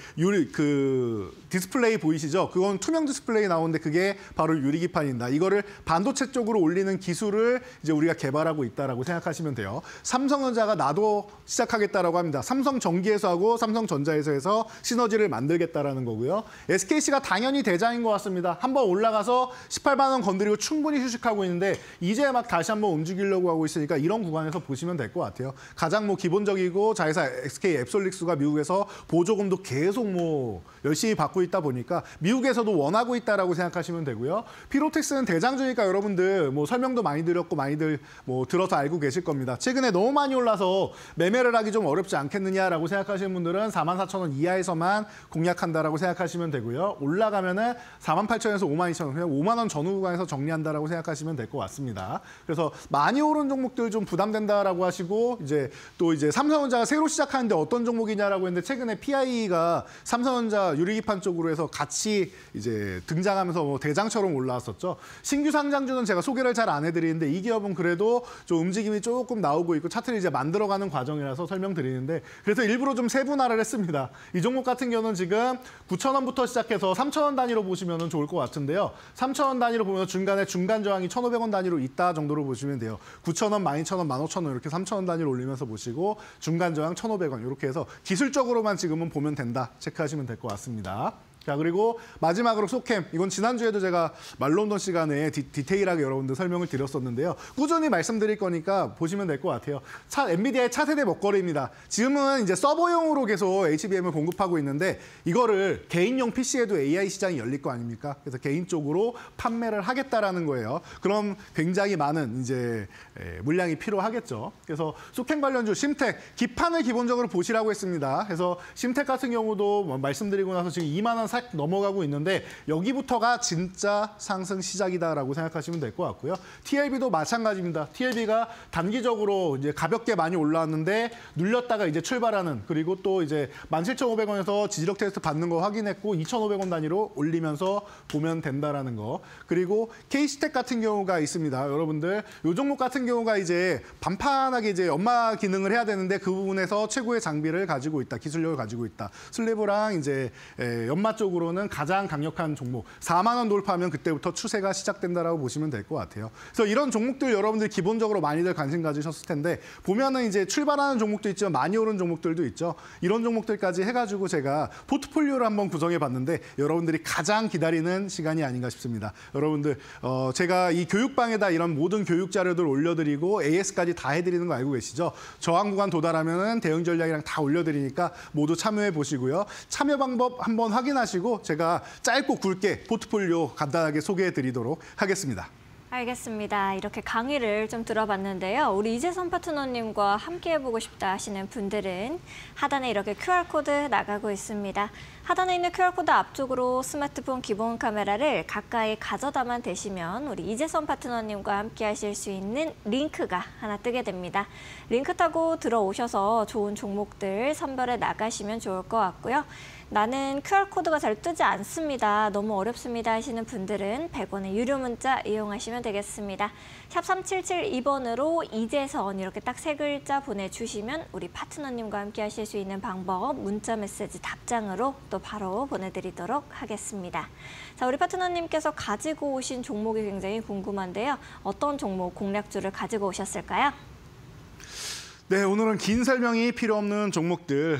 디스플레이 보이시죠? 그건 투명 디스플레이 나오는데 그게 바로 유리기판입니다. 이거를 반도체 쪽으로 올리는 기술을 이제 우리가 개발하고 있다라고 생각하시면 돼요. 삼성전자가 나도 시작하겠다라고 합니다. 삼성전기에서 하고 삼성전자에서 해서 시너지를 만들겠다라는 거고요. SKC가 당연히 대장인 것 같습니다. 한번 올라가서 18만 원 건드리고 충분히 휴식하고 있는데 이제 막 다시 한번 움직이려고 하고 있으니까 이런 구간에서 보시면 될 것 같아요. 가장 뭐 기본적이고 자회사 SK 앱솔릭스가 미국에서 보조금도 계속 뭐 열심히 받고 있다 보니까 미국에서도 원하고 있다라고 생각하시면 되고요. 피로텍스는 대장주니까 여러분들 뭐 설명도 많이 드렸고 많이들 뭐 들어서 알고 계실 겁니다. 최근에 너무 많이 올라서 매매를 하기 좀 어렵지 않겠느냐라고 생각하시는 분들은 44,000원 이하에서만 공략한다라고 생각하시면 되고요. 올라가면은 48,000원에서 52,000원, 그냥 5만 원 전후 구간에서 정리한다라고 생각하시면 될 것 같습니다. 그래서 많이 오른 종목들 좀 부담된다라고 하시고 이제 또 이제 삼성전자가 새로 시작하는데 어떤 종목이냐라고 했는데 최근에 PI가 삼성전자 유리기판 쪽으로 해서 같이 이제 등장하면서 뭐 대장처럼 올라왔었죠. 신규 상장주는 제가 소개를 잘 안 해드리는데 이 기업은 그래도 좀 움직임이 조금 나오고 있고 차트를 이제 만들어가는 과정이라서 설명드리는데 그래서 일부러 좀 세분화를 했습니다. 이 종목 같은 경우는 지금 9,000원부터 시작해서 3,000원 단위로 보시면 좋을 것 같은데요. 3,000원 단위로 보면 중간에 중간 저항이 1,500원 단위로 있다 정도로 보시면 돼요. 9,000원, 12,000원, 15,000원 이렇게 3,000원 단위로 올리면서 보시고 중간 저항 1,500원 이렇게 해서 기술적으로만 지금은 보면 된다. 체크하시면 될 것 같습니다. 자, 그리고 마지막으로 소캠. 이건 지난주에도 제가 말론던 시간에 디테일하게 여러분들 설명을 드렸었는데요. 꾸준히 말씀드릴 거니까 보시면 될 것 같아요. 엔비디아의 차세대 먹거리입니다. 지금은 이제 서버용으로 계속 HBM을 공급하고 있는데 이거를 개인용 PC에도 AI 시장이 열릴 거 아닙니까? 그래서 개인 쪽으로 판매를 하겠다라는 거예요. 그럼 굉장히 많은 이제 물량이 필요하겠죠. 그래서 소캠 관련주 심텍 기판을 기본적으로 보시라고 했습니다. 그래서 심텍 같은 경우도 말씀드리고 나서 지금 2만 원 싹 넘어가고 있는데 여기부터가 진짜 상승 시작이다라고 생각하시면 될 것 같고요. TLB도 마찬가지입니다. TLB가 단기적으로 이제 가볍게 많이 올라왔는데 눌렸다가 이제 출발하는 그리고 또 이제 17,500원에서 지지력 테스트 받는 거 확인했고 2,500원 단위로 올리면서 보면 된다라는 거. 그리고 K스택 같은 경우가 있습니다. 여러분들 이 종목 같은 경우가 이제 반판하게 이제 연마 기능을 해야 되는데 그 부분에서 최고의 장비를 가지고 있다. 기술력을 가지고 있다. 슬래브랑 이제 연마 쪽으로는 가장 강력한 종목 4만 원 돌파하면 그때부터 추세가 시작된다라고 보시면 될 것 같아요. 그래서 이런 종목들 여러분들 기본적으로 많이들 관심 가지셨을 텐데 보면은 이제 출발하는 종목도 있지만 많이 오른 종목들도 있죠. 이런 종목들까지 해가지고 제가 포트폴리오를 한번 구성해 봤는데 여러분들이 가장 기다리는 시간이 아닌가 싶습니다. 여러분들 제가 이 교육방에다 이런 모든 교육 자료들 올려드리고 AS까지 다 해드리는 거 알고 계시죠? 저항 구간 도달하면은 대응 전략이랑 다 올려드리니까 모두 참여해 보시고요. 참여 방법 한번 확인하시고 제가 짧고 굵게 포트폴리오 간단하게 소개해 드리도록 하겠습니다. 알겠습니다. 이렇게 강의를 좀 들어봤는데요. 우리 이재선 파트너님과 함께 해보고 싶다 하시는 분들은 하단에 이렇게 QR코드 나가고 있습니다. 하단에 있는 QR코드 앞쪽으로 스마트폰 기본 카메라를 가까이 가져다만 대시면 우리 이재선 파트너님과 함께 하실 수 있는 링크가 하나 뜨게 됩니다. 링크 타고 들어오셔서 좋은 종목들 선별해 나가시면 좋을 것 같고요. 나는 QR코드가 잘 뜨지 않습니다. 너무 어렵습니다 하시는 분들은 100원의 유료 문자 이용하시면 되겠습니다. 샵 3772번으로 이재선 이렇게 딱 세 글자 보내주시면 우리 파트너님과 함께 하실 수 있는 방법 문자 메시지 답장으로 또 또 바로 보내드리도록 하겠습니다. 자, 우리 파트너님께서 가지고 오신 종목이 굉장히 궁금한데요. 어떤 종목 공략주를 가지고 오셨을까요? 네, 오늘은 긴 설명이 필요 없는 종목들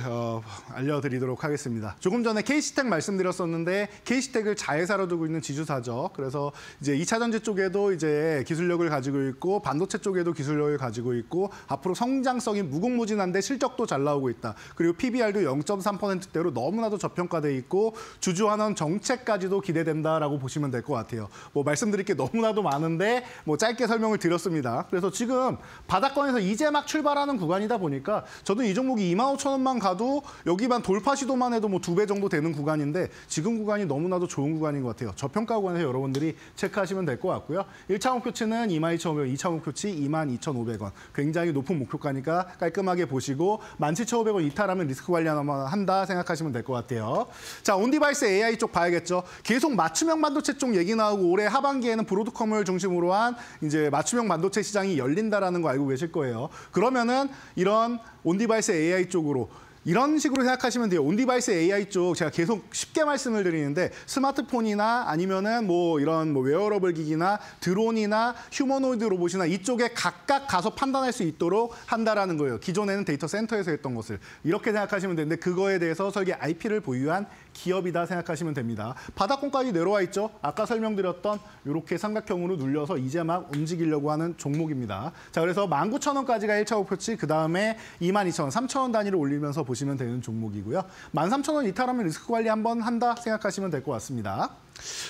알려드리도록 하겠습니다. 조금 전에 K시텍 말씀드렸었는데 K시텍을 자회사로 두고 있는 지주사죠. 그래서 이제 2차 전지 쪽에도 이제 기술력을 가지고 있고 반도체 쪽에도 기술력을 가지고 있고 앞으로 성장성이 무궁무진한데 실적도 잘 나오고 있다. 그리고 PBR도 0.3%대로 너무나도 저평가돼 있고 주주환원 정책까지도 기대된다라고 보시면 될 것 같아요. 뭐 말씀드릴 게 너무나도 많은데 뭐 짧게 설명을 드렸습니다. 그래서 지금 바닥권에서 이제 막 출발하는 구간이다 보니까 저도 이 종목이 25,000원만 가도 여기만 돌파 시도만 해도 뭐 2배 정도 되는 구간인데 지금 구간이 너무나도 좋은 구간인 것 같아요. 저평가 구간에서 여러분들이 체크하시면 될 것 같고요. 1차 목표치는 22,500원, 2차 목표치 22,500원. 굉장히 높은 목표가니까 깔끔하게 보시고 17,500원 이탈하면 리스크 관리하나만 한다 생각하시면 될 것 같아요. 자, 온디바이스 AI 쪽 봐야겠죠. 계속 맞춤형 반도체 쪽 얘기 나오고 올해 하반기에는 브로드컴을 중심으로 한 이제 맞춤형 반도체 시장이 열린다라는 거 알고 계실 거예요. 그러면은 이런 온디바이스 AI 쪽으로 이런 식으로 생각하시면 돼요. 온디바이스 AI 쪽 제가 계속 쉽게 말씀을 드리는데 스마트폰이나 아니면은 뭐 이런 뭐 웨어러블 기기나 드론이나 휴머노이드 로봇이나 이쪽에 각각 가서 판단할 수 있도록 한다라는 거예요. 기존에는 데이터 센터에서 했던 것을 이렇게 생각하시면 되는데 그거에 대해서 설계 IP를 보유한 기업이다 생각하시면 됩니다. 바닥권까지 내려와 있죠. 아까 설명드렸던 이렇게 삼각형으로 눌려서 이제 막 움직이려고 하는 종목입니다. 자, 그래서 19,000원까지가 1차 목표치, 그다음에 22,000원, 3,000원 단위로 올리면서 보시면 되는 종목이고요. 13,000원 이탈하면 리스크 관리 한번 한다 생각하시면 될 것 같습니다.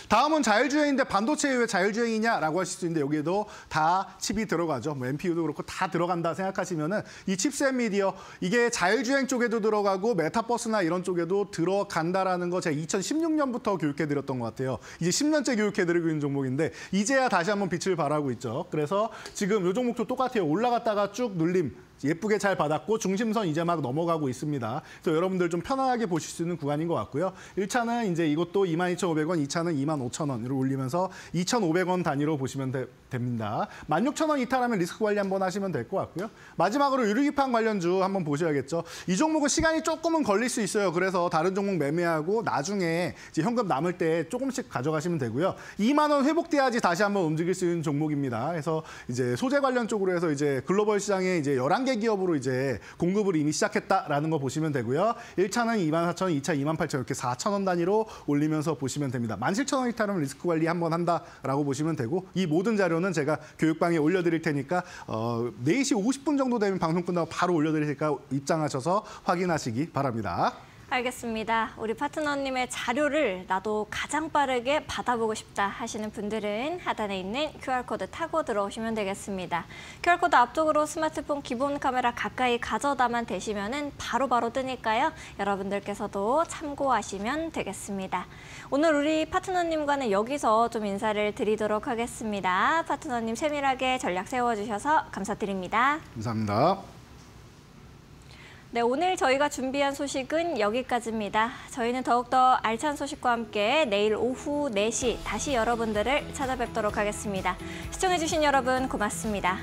다음은 자율주행인데 반도체에 왜 자율주행이냐라고 하실 수 있는데 여기에도 다 칩이 들어가죠. 뭐 MPU도 그렇고 다 들어간다 생각하시면은 이 칩셋 미디어 이게 자율주행 쪽에도 들어가고 메타버스나 이런 쪽에도 들어간다라는 거 제가 2016년부터 교육해드렸던 것 같아요. 이제 10년째 교육해드리고 있는 종목인데 이제야 다시 한번 빛을 발하고 있죠. 그래서 지금 이 종목도 똑같아요. 올라갔다가 쭉 눌림. 예쁘게 잘 받았고 중심선 이제 막 넘어가고 있습니다. 그래서 여러분들 좀 편안하게 보실 수 있는 구간인 것 같고요. 1차는 이제 이것도 22,500원, 2차는 25,000원으로 올리면서 2,500원 단위로 보시면 됩니다. 16,000원 이탈하면 리스크 관리 한번 하시면 될 것 같고요. 마지막으로 유리기판 관련주 한번 보셔야겠죠. 이 종목은 시간이 조금은 걸릴 수 있어요. 그래서 다른 종목 매매하고 나중에 이제 현금 남을 때 조금씩 가져가시면 되고요. 2만 원 회복돼야지 다시 한번 움직일 수 있는 종목입니다. 그래서 이제 소재 관련 쪽으로 해서 이제 글로벌 시장에 이제 11개 기업으로 이제 공급을 이미 시작했다라는 거 보시면 되고요. 1차는 24,000원, 2차 28,000원 이렇게 4,000원 단위로 올리면서 보시면 됩니다. 17,000원 이탈하면 리스크 관리 한번 한다라고 보시면 되고 이 모든 자료는 제가 교육방에 올려드릴 테니까 4시 50분 정도 되면 방송 끝나고 바로 올려드릴 테니까 입장하셔서 확인하시기 바랍니다. 알겠습니다. 우리 파트너님의 자료를 나도 가장 빠르게 받아보고 싶다 하시는 분들은 하단에 있는 QR코드 타고 들어오시면 되겠습니다. QR코드 앞쪽으로 스마트폰 기본 카메라 가까이 가져다만 대시면 바로바로 뜨니까요. 여러분들께서도 참고하시면 되겠습니다. 오늘 우리 파트너님과는 여기서 좀 인사를 드리도록 하겠습니다. 파트너님 세밀하게 전략 세워주셔서 감사드립니다. 감사합니다. 네, 오늘 저희가 준비한 소식은 여기까지입니다. 저희는 더욱더 알찬 소식과 함께 내일 오후 4시 다시 여러분들을 찾아뵙도록 하겠습니다. 시청해주신 여러분 고맙습니다.